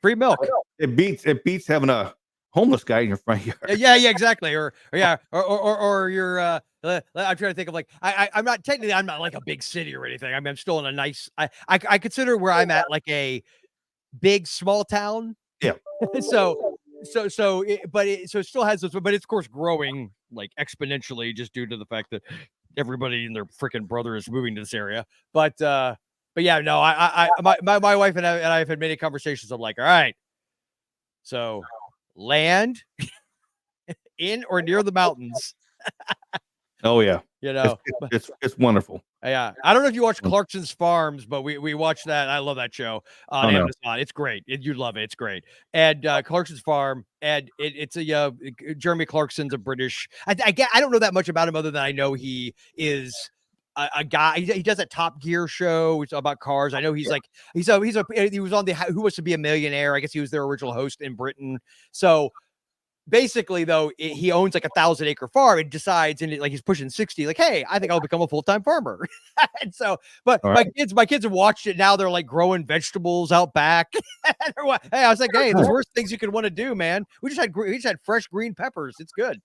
Free milk. It beats having a homeless guy in your front yard. Yeah, exactly. Or you're I'm trying to think of I'm not like a big city or anything. I mean, I'm still in a nice I consider where I'm at like a big small town. Yeah. So it still has this, but it's of course growing like exponentially just due to the fact that everybody and their freaking brother is moving to this area. But yeah, no, my wife and I have had many conversations. I'm like, all right, so land in or near the mountains. Oh yeah, You know, it's wonderful. yeah. I don't know if you watch Clarkson's Farms, but we watched that. I love that show on Amazon. No. It's great. You'd love it. It's great. And Clarkson's Farm, and it's a Jeremy Clarkson's a British. I don't know that much about him other than I know he is a guy. He does a Top Gear show. It's about cars. I know he's like he was on the Who Wants to Be a Millionaire. I guess he was their original host in Britain. So. Basically, though, he owns like a 1,000-acre farm and decides, and like he's pushing 60, like, hey, I think I'll become a full-time farmer. And so, but my kids have watched it now. They're like growing vegetables out back. Hey, I was like, hey, there's worse things you could want to do, man. We just had fresh green peppers. It's good.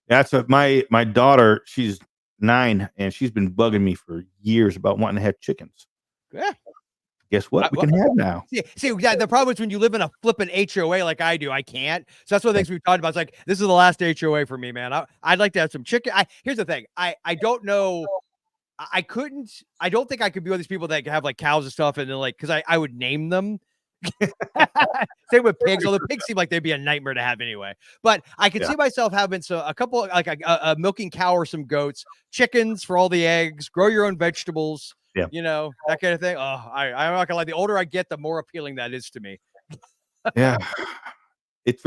That's what my daughter. She's 9, and she's been bugging me for years about wanting to have chickens. Yeah. Guess what? We can have now. See, the problem is when you live in a flippin' HOA like I do, I can't. So that's one of the things we've talked about. It's like, this is the last HOA for me, man. I'd like to have some chicken. Here's the thing. I don't know. I don't think I could be one of these people that have like cows and stuff. And then like, cause I would name them. Same with pigs. Although pigs seem like they'd be a nightmare to have anyway. But I could see myself having a couple, like a milking cow or some goats, chickens for all the eggs, grow your own vegetables. Yeah. You know, that kind of thing. Oh, I'm not gonna lie. The older I get, the more appealing that is to me. Yeah. It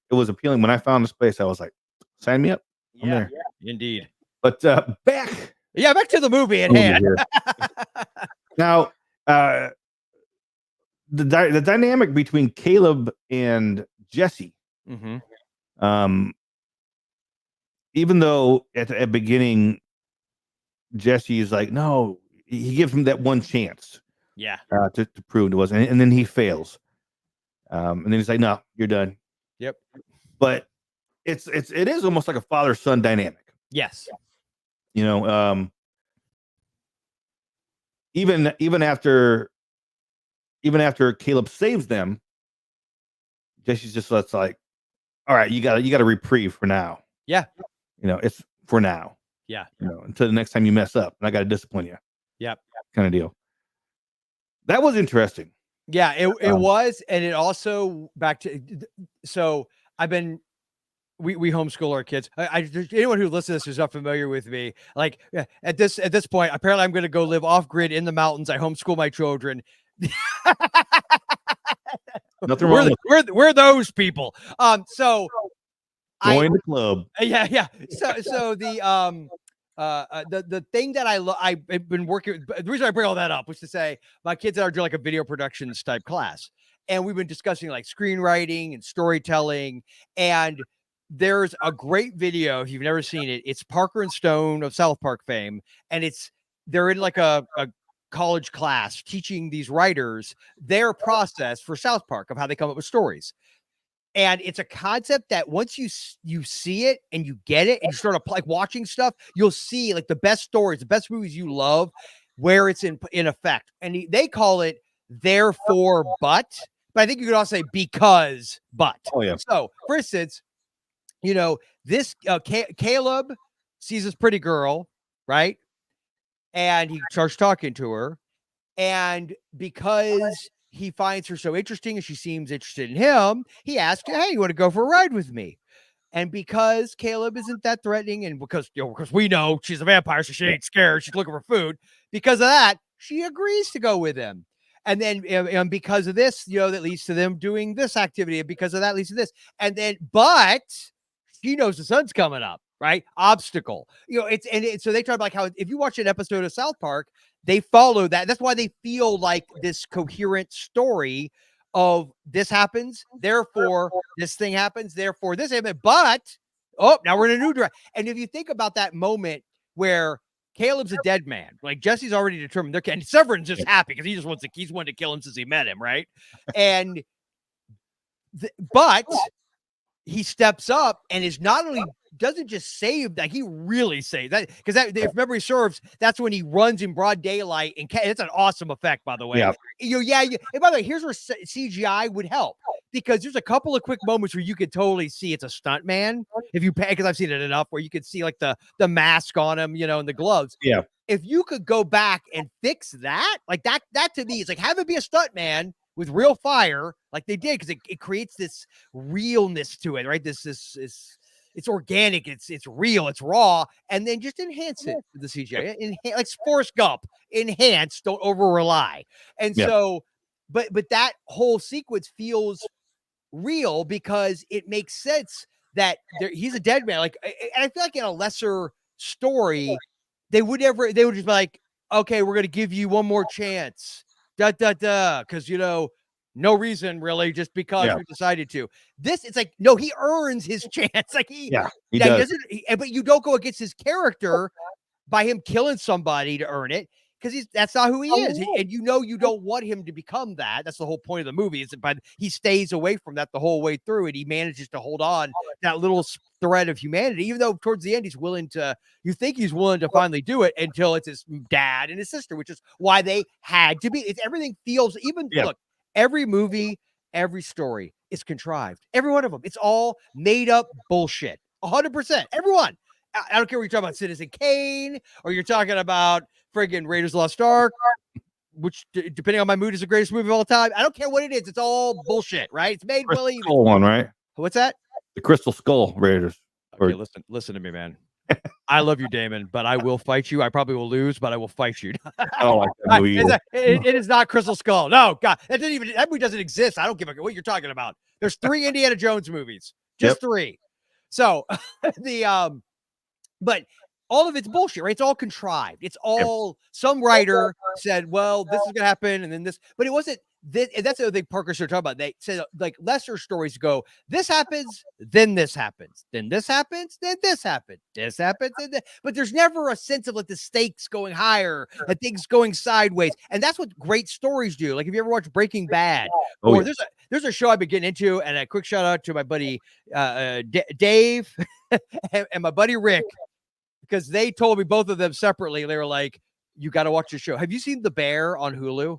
was appealing. When I found this place, I was like, sign me up. I'm there. Yeah, indeed. But back to the movie at hand. Now, the dynamic between Caleb and Jesse. Mm-hmm. Even though at the beginning, Jesse is like, no. He gives him that one chance, to prove it wasn't, and then he fails, and then he's like, "No, you're done." Yep. But it is almost like a father-son dynamic. Yes. You know, even after Caleb saves them, Jesse's just like, "All right, you got a reprieve for now." Yeah. You know, it's for now. Yeah. You know, until the next time you mess up, and I got to discipline you. Yep. Kind of deal. That was interesting. Yeah, it was. And it also so we homeschool our kids. Anyone who listens to this who's not familiar with me, like at this point, apparently I'm going to go live off grid in the mountains. I homeschool my children. Nothing wrong. We're those people. So join the club. Yeah. So the thing that I've been working. The reason I bring all that up was to say my kids are doing like a video productions type class, and we've been discussing like screenwriting and storytelling. And there's a great video if you've never seen it. It's Parker and Stone of South Park fame, and they're in like a college class teaching these writers their process for South Park of how they come up with stories. And it's a concept that once you see it and you get it and you start like watching stuff, you'll see like the best stories, the best movies you love, where it's in effect. And they call it therefore, but I think you could also say because, but. Oh, yeah. So, for instance, you know, this Caleb sees this pretty girl, right? And he starts talking to her. And because he finds her so interesting and she seems interested in him, he asks, hey, you want to go for a ride with me? And because Caleb isn't that threatening, and because we know she's a vampire, so she ain't scared, she's looking for food, because of that, she agrees to go with him. And then and because of this, that leads to them doing this activity, and because of that leads to this. And then, but she knows the sun's coming up, right? Obstacle. So they talk about how if you watch an episode of South Park, they follow that. That's why they feel like this coherent story of this happens, therefore this thing happens, therefore this happens, but now we're in a new direction. And if you think about that moment where Caleb's a dead man, like Jesse's already determined and Severin's just happy because he's wanted to kill him since he met him, right? And but he steps up and is not only doesn't just save, like he really saved that, because that, if memory serves, that's when he runs in broad daylight, and it's an awesome effect, by the way. Yeah. And by the way, here's where CGI would help, because there's a couple of quick moments where you could totally see it's a stunt man if you pay, because I've seen it enough where you could see like the mask on him, and the gloves. Yeah. If you could go back and fix that, like that to me is like, have it be a stunt man with real fire, like they did, because it creates this realness to it, right? This it's organic, it's real, it's raw, and then just enhance it with the CGI. Like Forrest Gump, enhance, don't over rely. And so, but that whole sequence feels real because it makes sense that he's a dead man. Like, and I feel like in a lesser story, they would just be like, okay, we're gonna give you one more chance, because no reason really, just because we decided to. This, it's like, no, he earns his chance. Like he does. But you don't go against his character by him killing somebody to earn it, because that's not who he is. And you don't want him to become that. That's the whole point of the movie, is that he stays away from that the whole way through, and he manages to hold on that little thread of humanity, even though towards the end you think he's willing to finally do it, until it's his dad and his sister, which is why they had to be. Everything feels, look, every movie, every story is contrived. Every one of them. It's all made up bullshit. 100%. Everyone. I don't care what you're talking about, Citizen Kane, or you're talking about friggin' Raiders of the Lost Ark, which, depending on my mood, is the greatest movie of all time. I don't care what it is. It's all bullshit, right? It's made believe. Skull one, right? What's that? The Crystal Skull Raiders. Okay, listen to me, man. I love you, Damon, but I will fight you. I probably will lose, but I will fight you. I don't like that movie either. It is not Crystal Skull. No, God, that movie doesn't exist. I don't give a what you're talking about. There's 3 Indiana Jones movies, just 3. So but all of it's bullshit, right? It's all contrived. It's all some writer said, well, this is gonna happen, and then this, but it wasn't this. And that's the other thing Parker started talking about. They said, like, lesser stories go, this happens, then this happens, then this happens, then this happens, but there's never a sense of like the stakes going higher, and things going sideways. And that's what great stories do. Like, if you ever watch Breaking Bad, there's a show I've been getting into, and a quick shout out to my buddy Dave and my buddy Rick, because they told me, both of them separately, they were like, you got to watch the show. Have you seen The Bear on Hulu?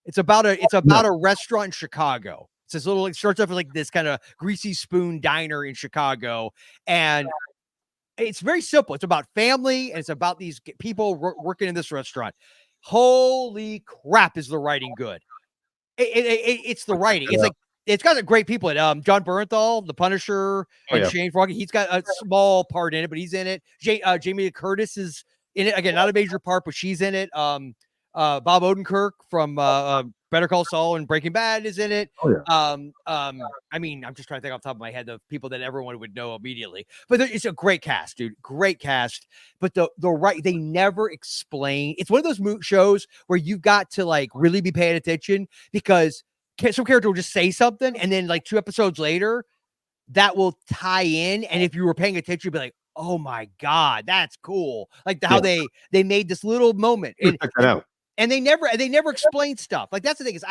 It's about a restaurant in Chicago. It's this little, it starts off with like this kind of greasy spoon diner in Chicago, and it's very simple. It's about family, and it's about these people working in this restaurant. Holy crap, is the writing good? It's the writing. It's like, it's got great people in it. John Bernthal, the Punisher, and Shane Froggy. He's got a small part in it, but he's in it. Jamie Lee Curtis is in it. Again, not a major part, but she's in it. Bob Odenkirk from Better Call Saul and Breaking Bad is in it. I mean, I'm just trying to think off the top of my head the people that everyone would know immediately. But it's a great cast, dude. Great cast. But they never explain. It's one of those shows where you've got to like really be paying attention, because some character will just say something, and then like 2 episodes later, that will tie in. And if you were paying attention, you'd be like, oh my God, that's cool. Like how they made this little moment. And they never explain stuff. Like, that's the thing, is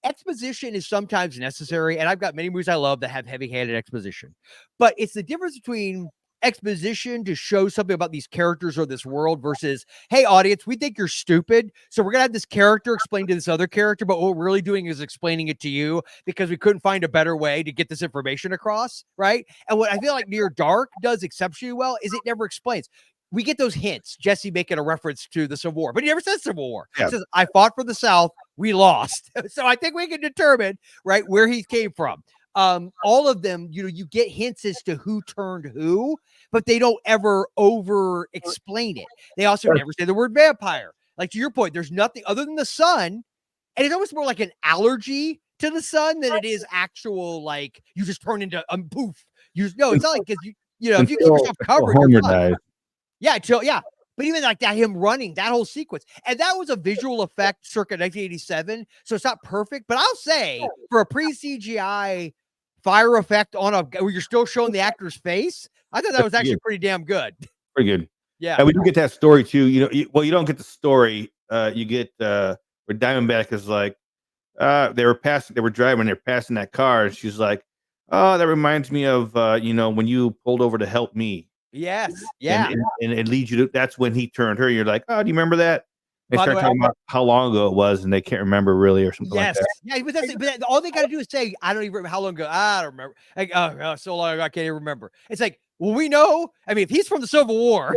exposition is sometimes necessary. And I've got many movies I love that have heavy-handed exposition, but it's the difference between exposition to show something about these characters or this world versus, hey, audience, we think you're stupid, so we're gonna have this character explain to this other character, but what we're really doing is explaining it to you because we couldn't find a better way to get this information across, right? And what I feel like Near Dark does exceptionally well is it never explains. We get those hints, Jesse making a reference to the Civil War, but he never says Civil War. He says, I fought for the South, we lost. So I think we can determine, right, where he came from. All of them, you get hints as to who turned who, but they don't ever over explain it. They also never say the word vampire. Like, to your point, there's nothing other than the sun, and it's almost more like an allergy to the sun than it is actual, like, you just turn into poof. It's not like, because if you keep yourself covered, you're fine. Yeah. But even like that, him running that whole sequence, and that was a visual effect circa 1987, so it's not perfect. But I'll say, for a pre-CGI fire effect on where you're still showing the actor's face, I thought that was actually pretty damn good. Pretty good. Yeah. And we do get that story too. You don't get the story. You get where Diamondback is like, they were driving, they're passing that car, and she's like, Oh, that reminds me of when you pulled over to help me. Yes. Yeah. And it leads you to that's when he turned her. You're like, oh, do you remember that? They By the start way, talking about how long ago it was, and they can't remember really, or something like yes. that. Yeah, but all they got to do is say, I don't even remember how long ago. I don't remember. Like, oh, so long ago, I can't even remember. It's like, well, we know. I mean, if he's from the Civil War,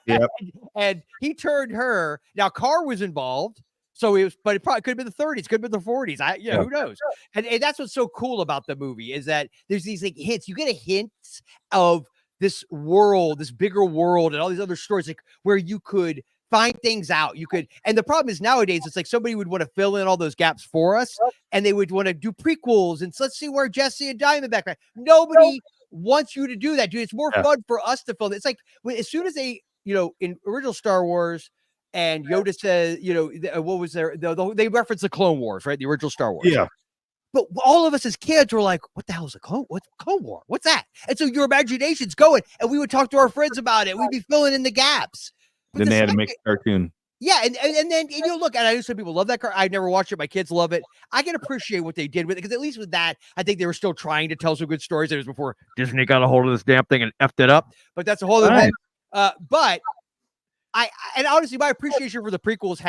Yep. and he turned her. Now, Carr was involved, so it was, but it probably could have been the 30s, could have been the 40s. Yeah. Who knows? And that's what's so cool about the movie is that there's these like hints. You get a hint of this world, this bigger world, and all these other stories, like where you could find things out. You could, and the problem is nowadays, it's like somebody would want to fill in all those gaps for us, and they would want to do prequels and let's see where Jesse and Diamondback are. Nobody wants you to do that, dude. It's more fun for us to film. It's like as soon as they, in original Star Wars, and Yoda says, what was there? They reference the Clone Wars, right? The original Star Wars. Yeah. But all of us as kids were like, what the hell is a Clone? What's Clone War? What's that? And so your imagination's going, and we would talk to our friends about it. We'd be filling in the gaps. But Then they had to make a cartoon. Yeah, and then look, and I know some people love that car. I never watched it. My kids love it. I can appreciate what they did with it because at least with that, I think they were still trying to tell some good stories. It was before Disney got a hold of this damn thing and effed it up. But that's a whole other thing. But and honestly, my appreciation for the prequels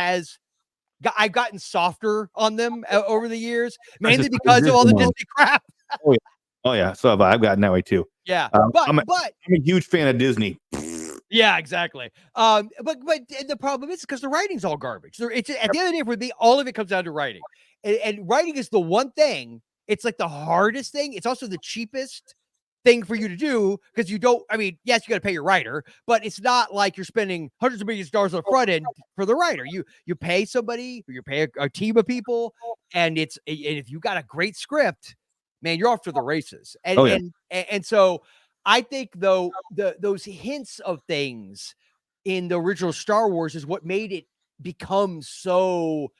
I've gotten softer on them over the years, mainly because of all the Disney crap. Oh yeah. So I've gotten that way too. Yeah, I'm a huge fan of Disney. Yeah, exactly. But the problem is because the writing's all garbage. It's at the end of the day, for me, all of it comes down to writing, and writing is the one thing. It's like the hardest thing. It's also the cheapest thing for you to do because you don't. I mean, yes, you got to pay your writer, but it's not like you're spending hundreds of millions of dollars on the front end for the writer. You pay somebody, or you pay a team of people, and if you got a great script, man, you're off to the races. And so I think though those hints of things in the original Star Wars is what made it become so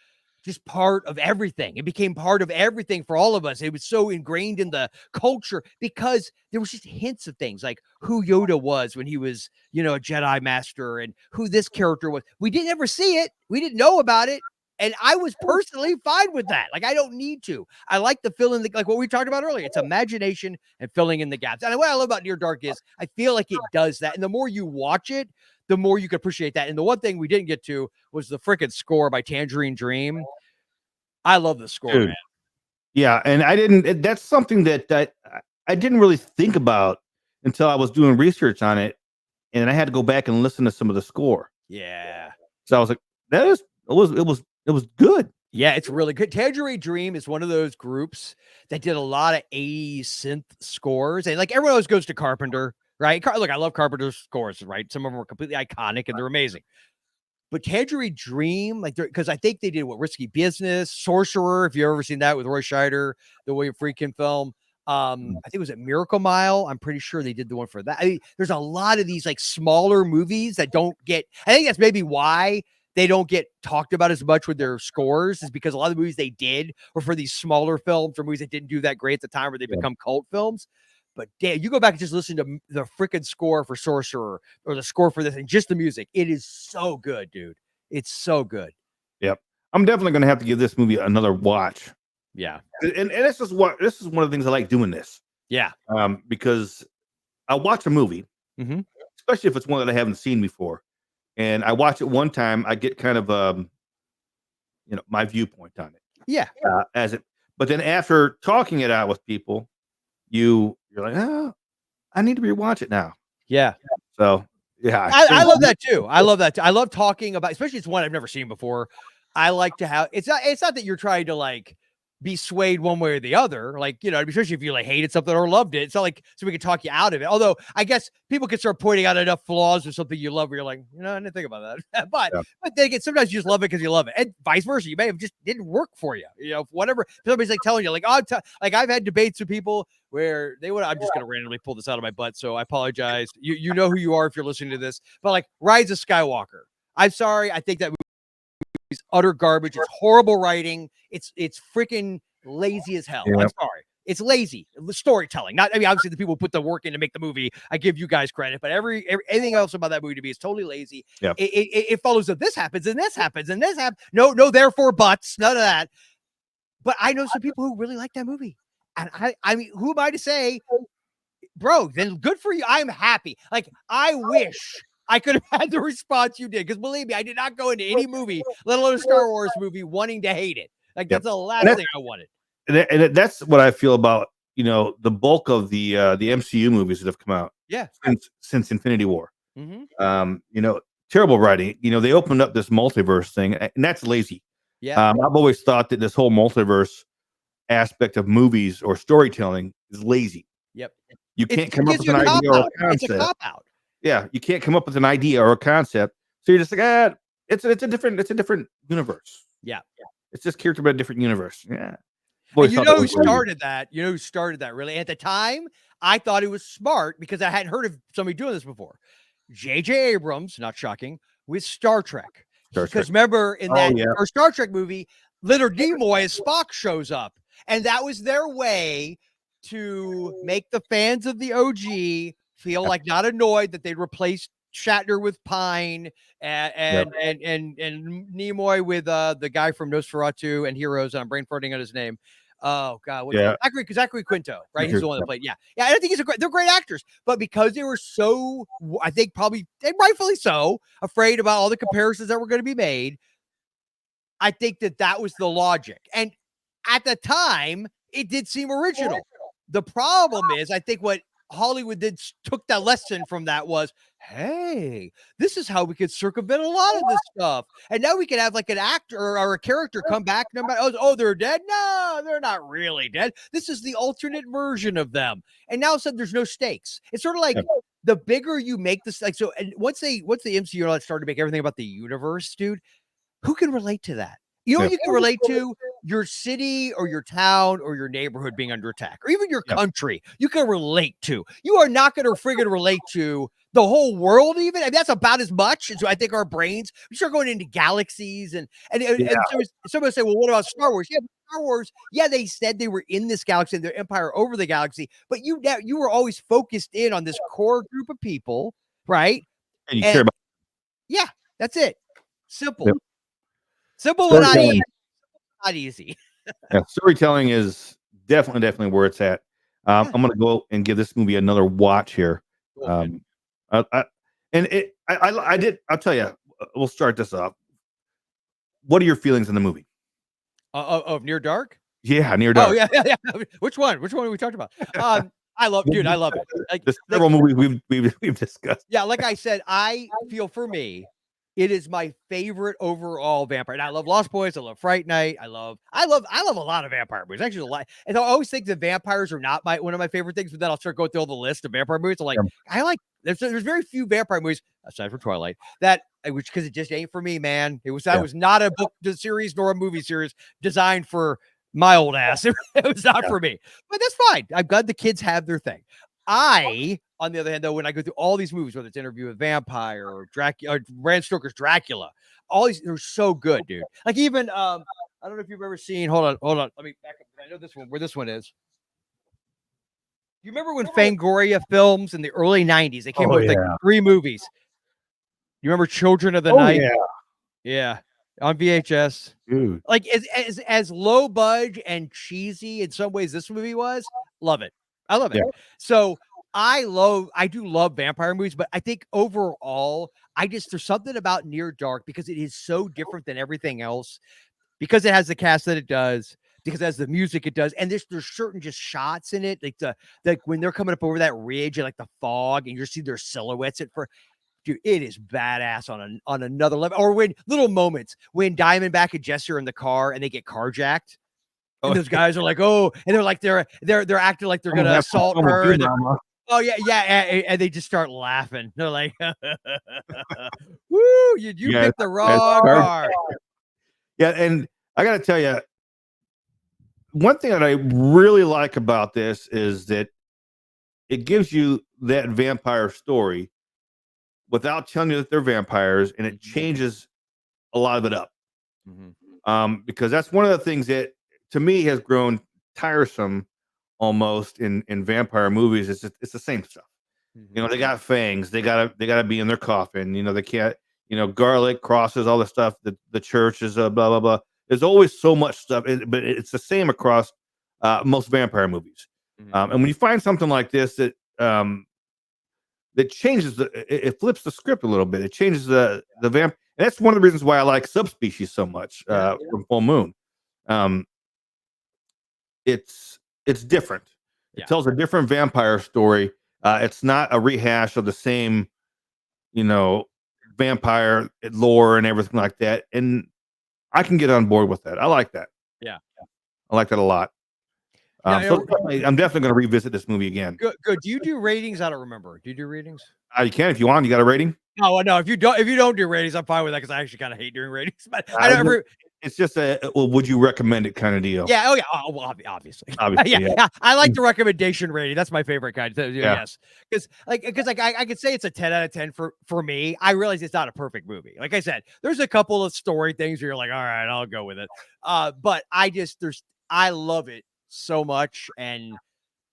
just part of everything. It became part of everything for all of us. It was so ingrained in the culture because there was just hints of things like who Yoda was when he was, a Jedi master, and who this character was. We didn't ever see it. We didn't know about it. And I was personally fine with that. Like, I don't need to. I like to fill in like what we talked about earlier. It's imagination and filling in the gaps. And what I love about Near Dark is I feel like it does that. And the more you watch it, the more you can appreciate that. And the one thing we didn't get to was the freaking score by Tangerine Dream. I love the score, man. Yeah, and I didn't. That's something that I didn't really think about until I was doing research on it, and I had to go back and listen to some of the score. Yeah. So I was like, it was good. Yeah, it's really good. Tangerine Dream is one of those groups that did a lot of 80s synth scores, and like everyone always goes to Carpenter, right? Look, I love Carpenter's scores, right? Some of them are completely iconic and they're amazing. But Tangerine Dream, like, because I think they did Risky Business, Sorcerer, if you've ever seen that with Roy Scheider, the William Friedkin film. I think it was at Miracle Mile. I'm pretty sure they did the one for that. I mean, there's a lot of these like smaller movies that don't get, I think that's maybe why they don't get talked about as much with their scores, is because a lot of the movies they did were for these smaller films or movies that didn't do that great at the time where they become cult films. But damn, you go back and just listen to the freaking score for Sorcerer or the score for this and just the music. It is so good, dude. It's so good. Yep. I'm definitely going to have to give this movie another watch. Yeah. And this is one of the things I like doing this. Yeah. Because I'll watch a movie, especially if it's one that I haven't seen before. And I watch it one time, I get kind of, my viewpoint on it. Yeah. But then after talking it out with people, you're like, I need to rewatch it now. Yeah. So yeah, I love that too. I love that too. I love talking about, especially it's one I've never seen before. I like to have, it's not that you're trying to like be swayed one way or the other. Like, especially if you like hated something or loved it. It's not like, so we can talk you out of it. Although I guess people can start pointing out enough flaws or something you love where you're like, I didn't think about that. but then again, sometimes you just love it because you love it, and vice versa. You may have just didn't work for you, whatever. Somebody's like telling you like, like I've had debates with people where I'm just going to randomly pull this out of my butt. So I apologize. You know who you are if you're listening to this, but like Rise of Skywalker. I'm sorry. I think that is utter garbage. It's horrible writing. It's freaking lazy as hell. I'm sorry. It's lazy storytelling. Obviously the people who put the work in to make the movie, I give you guys credit, but anything else about that movie to me is totally lazy. Yep. It follows that this happens and this happens and this happens. No, therefore buts, none of that. But I know some people who really like that movie. And I mean, who am I to say, bro? Then good for you. I'm happy. Like, I wish I could have had the response you did, because believe me, I did not go into any movie, let alone a Star Wars movie, wanting to hate it. Like, that's the last thing I wanted. And that's what I feel about, you know, the bulk of the MCU movies that have come out. Yeah. Since Infinity War. Mm-hmm. You know, terrible writing. You know, they opened up this multiverse thing, and that's lazy. Yeah. I've always thought that this whole multiverse aspect of movies or storytelling is lazy. Yep. You can't come up with an idea or a concept. It's a cop-out. Yeah, you can't come up with an idea or a concept. So you're just like, it's a different universe. Yeah. It's just character, but a different universe. Yeah. And you know who started that? You know who started that, really? At the time, I thought it was smart because I hadn't heard of somebody doing this before. J.J. Abrams, not shocking, with Star Trek. Because remember, in that first Star Trek movie, Leonard Nimoy as Spock shows up. And that was their way to make the fans of the OG feel like not annoyed that they'd replaced Shatner with Pine and Nimoy with the guy from Nosferatu and Heroes. And I'm brain farting on his name. Oh God, Zachary Quinto, right? He's the one that played. Yeah. I think they're great actors, but because they were so, I think probably and rightfully so, afraid about all the comparisons that were going to be made, I think that was the logic. And at the time, it did seem original. The problem is, I think what Hollywood took that lesson from that was, hey, this is how we could circumvent a lot of this stuff. And now we can have like an actor or a character come back no matter, oh, they're dead. No, they're not really dead. This is the alternate version of them. And now suddenly there's no stakes. It's sort of like the bigger you make this, like, so, and once the MCU started to make everything about the universe, dude, who can relate to that? You know what you can relate to? Your city or your town or your neighborhood being under attack, or even your country. You can relate to. You are not going to friggin' relate to the whole world even. I mean, that's about as much. And so I think our brains, we start going into galaxies and so somebody say, well, what about Star Wars? Yeah, Star Wars. Yeah, they said they were in this galaxy and their empire over the galaxy, but you were always focused in on this core group of people, right? And you care about. Yeah, that's it. Simple. Yep. Simple, but not easy. Not easy. Storytelling is definitely where it's at. I'm going to go and give this movie another watch here. I'll tell you, we'll start this off. What are your feelings in the movie? Of Near Dark? Yeah, Near Dark. Oh, yeah. Which one are we talking about? I love it. Like, there's several movies we've discussed. Yeah, like I said, I feel for me, it is my favorite overall vampire. And I love Lost Boys. I love Fright Night. I love a lot of vampire movies. Actually, a lot. And I always think that vampires are not one of my favorite things. But then I'll start going through all the list of vampire movies. I'm like, there's very few vampire movies aside from Twilight because it just ain't for me, man. Was not a book series nor a movie series designed for my old ass. It was not for me. But that's fine. I'm glad the kids have their thing. On the other hand, though, when I go through all these movies, whether it's Interview with Vampire or Dracula, or Bram Stoker's Dracula, all these, they're so good, dude. Like even, I don't know if you've ever seen, hold on. Let me back up. I know this one, where this one is. You remember when Fangoria Films in the early 90s, they came up with like 3 movies. You remember Children of the Night? Yeah. On VHS. Dude. Like as low budge and cheesy in some ways this movie was, love it. I love it. Yeah. So I do love vampire movies, but I think overall, there's something about Near Dark because it is so different than everything else, because it has the cast that it does, because it has the music it does, and there's certain just shots in it, like when they're coming up over that ridge and like the fog, and you see their silhouettes dude, it is badass on another level. Or when little moments when Diamondback and Jesse are in the car and they get carjacked. And those guys are like, and they're like they're acting like they're gonna assault her. And they just start laughing. They're like, "Woo! You picked the wrong car." Yeah, and I gotta tell you, one thing that I really like about this is that it gives you that vampire story without telling you that they're vampires, and it changes a lot of it up. Mm-hmm. Because that's one of the things that, to me, has grown tiresome almost in vampire movies. It's the same stuff. Mm-hmm. You know, they got fangs. They gotta be in their coffin. You know, they can't. You know, garlic, crosses, all the stuff. The church is blah blah blah. There's always so much stuff, but it's the same across most vampire movies. Mhm. And when you find something like this that that changes it flips the script a little bit. It changes the vamp, and that's one of the reasons why I like Subspecies so much from Full Moon. It's different. It tells a different vampire story. It's not a rehash of the same, vampire lore and everything like that. And I can get on board with that. I like that. Yeah. I like that a lot. So I'm definitely going to revisit this movie again. Good. Do you do ratings? I don't remember. Do you do ratings? You can if you want. You got a rating? No. If you don't do ratings, I'm fine with that because I actually kind of hate doing ratings. But I never. It's just would you recommend it kind of deal? Yeah. Oh yeah. Well, obviously. Yeah. I like the recommendation rating. That's my favorite kind. Yes. Because I could say it's a 10 out of 10 for me. I realize it's not a perfect movie. Like I said, there's a couple of story things where you're like, all right, I'll go with it. But I love it so much, and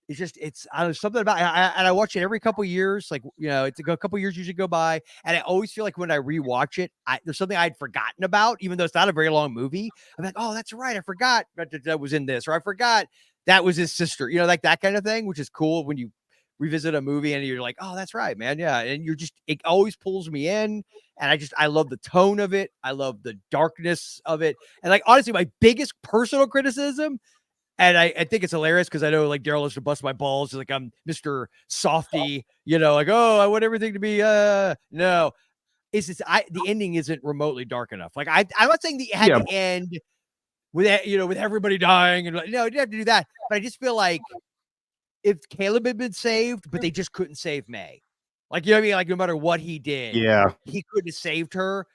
it's I don't know, something about it. And I watch it every couple of years. Like, it's a couple of years usually go by, and I always feel like when I rewatch it, there's something I'd forgotten about, even though it's not a very long movie. I'm like, oh, that's right, I forgot that was in this, or I forgot that was his sister. Like that kind of thing, which is cool when you revisit a movie and you're like, oh, that's right, man, yeah. And it always pulls me in, and I love the tone of it. I love the darkness of it, and like honestly, my biggest personal criticism. And I think it's hilarious because I know like Daryl has to bust my balls. Like I'm Mr. Softy, like, oh, I want everything to be no. It's just the ending isn't remotely dark enough. Like I'm not saying the had to end with with everybody dying and like, no, you didn't have to do that. But I just feel like if Caleb had been saved, but they just couldn't save May. Like, you know what I mean? Like no matter what he did, he couldn't have saved her.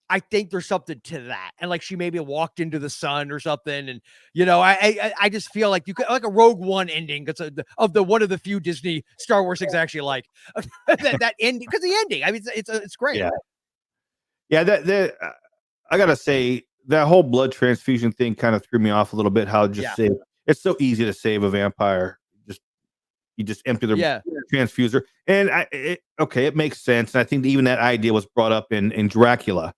I think there's something to that. And like she maybe walked into the sun or something. And I just feel like you could like a Rogue One ending because of one of the few Disney Star Wars things I actually like. that ending, because the ending, I mean it's great. Yeah. That I gotta say that whole blood transfusion thing kind of threw me off a little bit. How it's so easy to save a vampire. You just empty the transfuser, and it makes sense. And I think even that idea was brought up in Dracula.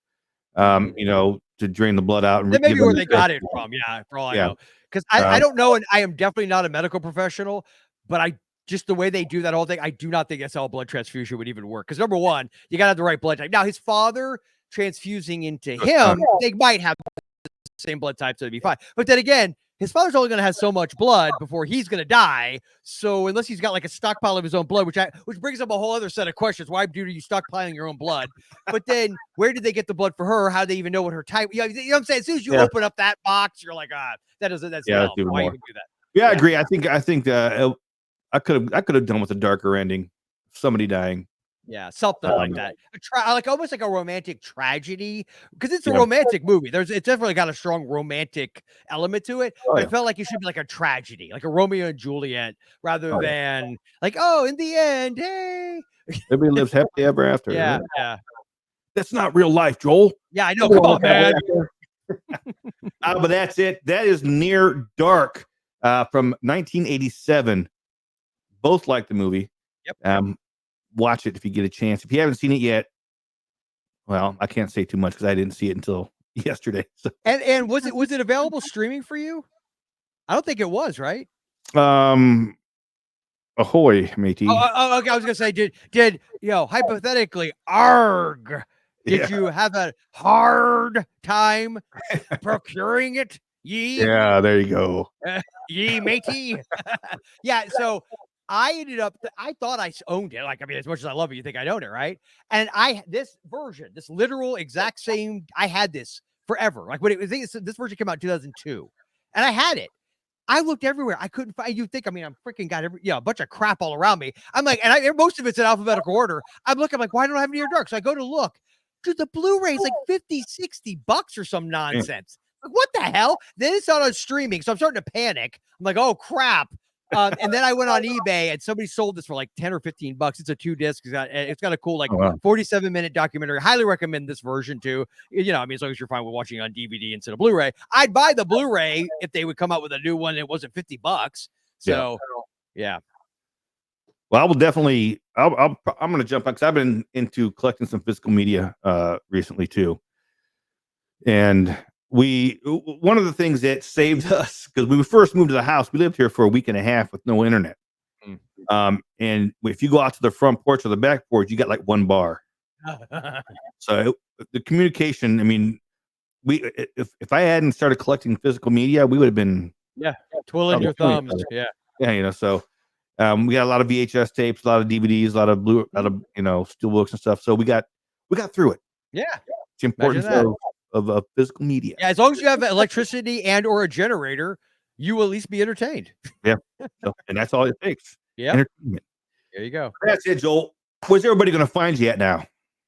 To drain the blood out. And that may be where they got it from. Yeah, for all I know. Because I don't know, and I am definitely not a medical professional, but just the way they do that whole thing, I do not think that's how a blood transfusion would even work. Because number one, you got to have the right blood type. Now, his father transfusing into him, they might have the same blood type, so it'd be fine. But then again, his father's only going to have so much blood before he's going to die. So unless he's got like a stockpile of his own blood, which brings up a whole other set of questions. Why are you stockpiling your own blood? But then where did they get the blood for her? How do they even know what her type? You know what I'm saying? As soon as you open up that box, you're like, that's dumb. Why even do that? Yeah, I agree. I think I could have done with a darker ending. Somebody dying. Yeah, something like that. Like almost like a romantic tragedy, because it's a romantic movie. It's definitely got a strong romantic element to it. But it felt like it should be like a tragedy, like a Romeo and Juliet, rather than like, oh, in the end, hey, everybody lives happily ever after. Yeah. That's not real life, Joel. Yeah, I know. Come on, man. But that's it. That is Near Dark from 1987. Both like the movie. Yep. Watch it if you get a chance. If you haven't seen it yet, well, I can't say too much because I didn't see it until yesterday. So. And was it available streaming for you? I don't think it was, right? Ahoy, matey. Oh, okay. I was gonna say, did hypothetically, arg, did you have a hard time procuring it? Ye? Yeah, there you go. Ye matey. Yeah, so I ended up, I thought I owned it. Like, I mean, as much as I love it, you think I own it, right? And this version, this literal exact same, I had this forever. Like when this version came out in 2002, and I had it. I looked everywhere. I couldn't find. You think? I mean, I'm freaking got a bunch of crap all around me. I'm like, and most of it's in alphabetical order. I'm looking, I'm like, why don't I have Near Dark? So I go to look. Dude, the Blu-ray's like $50-$60 or some nonsense. Like, what the hell? Then it's not on streaming, so I'm starting to panic. I'm like, oh crap. And then I went on eBay and somebody sold this for like 10 or 15 bucks. It's a 2-disc. It's got a cool 47-minute documentary. Highly recommend this version too. I mean, as long as you're fine with watching on DVD instead of Blu-ray. I'd buy the Blu-ray if they would come out with a new one. It wasn't $50. So yeah. Well, I will definitely. I'm going to jump on because I've been into collecting some physical media recently too, and one of the things that saved us, because when we first moved to the house, we lived here for a week and a half with no internet. And if you go out to the front porch or the back porch, you got like one bar. So the communication, I mean, if I hadn't started collecting physical media, we would have been twiddling your thumbs. So we got a lot of VHS tapes, a lot of DVDs, a lot of steelbooks and stuff. So we got through it. Yeah, it's important of physical media. Yeah, as long as you have electricity and or a generator, you will at least be entertained. Yeah, and that's all it takes. Yeah, entertainment. There you go. That's it, Joel. Where's everybody going to find you at now?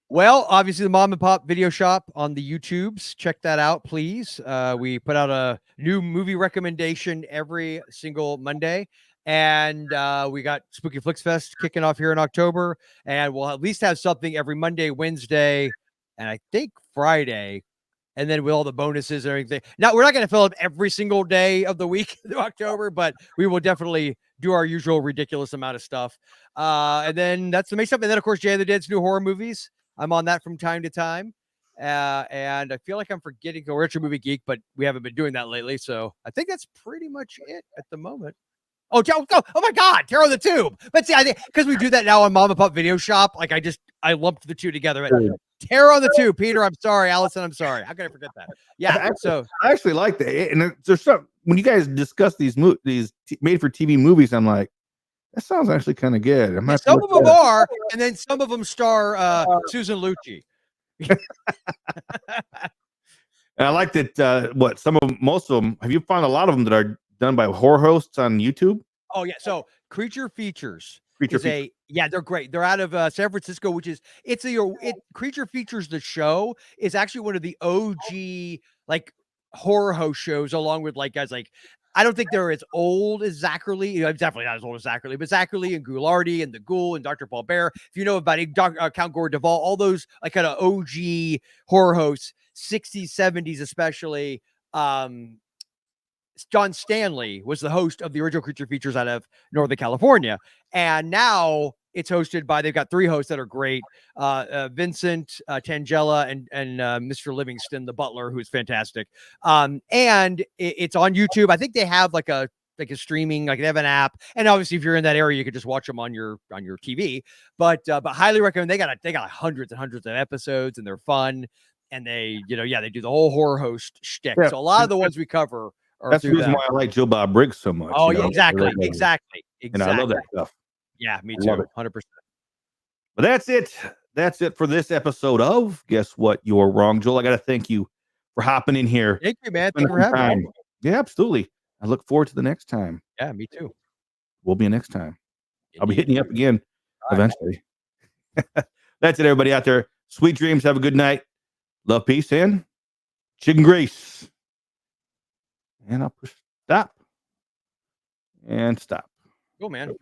Well, obviously the Mom and Pop Video Shop on the YouTubes. Check that out, please. We put out a new movie recommendation every single Monday. And we got Spooky Flicks Fest kicking off here in October. And we'll at least have something every Monday, Wednesday, and I think Friday. And then with all the bonuses and everything. Now, we're not going to fill up every single day of the week in October, but we will definitely do our usual ridiculous amount of stuff. And then that's the main stuff. And then, of course, Jay the Dead's new horror movies. I'm on that from time to time. And I feel like I'm forgetting the Retro Movie Geek, but we haven't been doing that lately. So I think that's pretty much it at the moment. Oh my God, Tarot the Tube. But see, I think because we do that now on Mom and Pop Video Shop, like I lumped the two together. Tarot on the Tube. Peter, I'm sorry. Allison, I'm sorry. How can I forget that? Yeah. I actually like that. And there's some, when you guys discuss these made for TV movies, I'm like, that sounds actually kind of good. Some of them are, and then some of them star Susan Lucci. And I like that. Most of them, have you found a lot of them that are done by horror hosts on YouTube? Oh yeah. So Creature Features. They're great. They're out of San Francisco, Creature Features, the show, is actually one of the OG like horror host shows, along with like guys like, I don't think they're as old as Zachary. Definitely not as old as Zachary, but Zachary and Ghoulardi and the Ghoul and Dr. Paul Bear. If you know about Count Gore Duvall, all those like kind of OG horror hosts, 60s, 70s especially. John Stanley was the host of the original Creature Features out of Northern California. And now it's hosted by, they've got 3 hosts that are great. Vincent, Tangella, and Mr. Livingston, the butler, who's fantastic. And it's on YouTube. I think they have like a streaming, like they have an app. And obviously if you're in that area, you could just watch them on your TV. But highly recommend. They got hundreds and hundreds of episodes, and they're fun. And they do the whole horror host shtick. Yeah. So a lot of the ones we cover, that's the reason why I like Joe Bob Briggs so much. Oh, yeah, exactly. And I love that stuff. Yeah, me too. 100%. But that's it. That's it for this episode of Guess What? You're Wrong. Joel, I got to thank you for hopping in here. Thank you, man. Thank you for having me. Yeah, absolutely. I look forward to the next time. Yeah, me too. We'll be next time. I'll be hitting you up again eventually. That's it, everybody out there. Sweet dreams. Have a good night. Love, peace, and chicken grease. And I'll push stop and stop. Cool, man.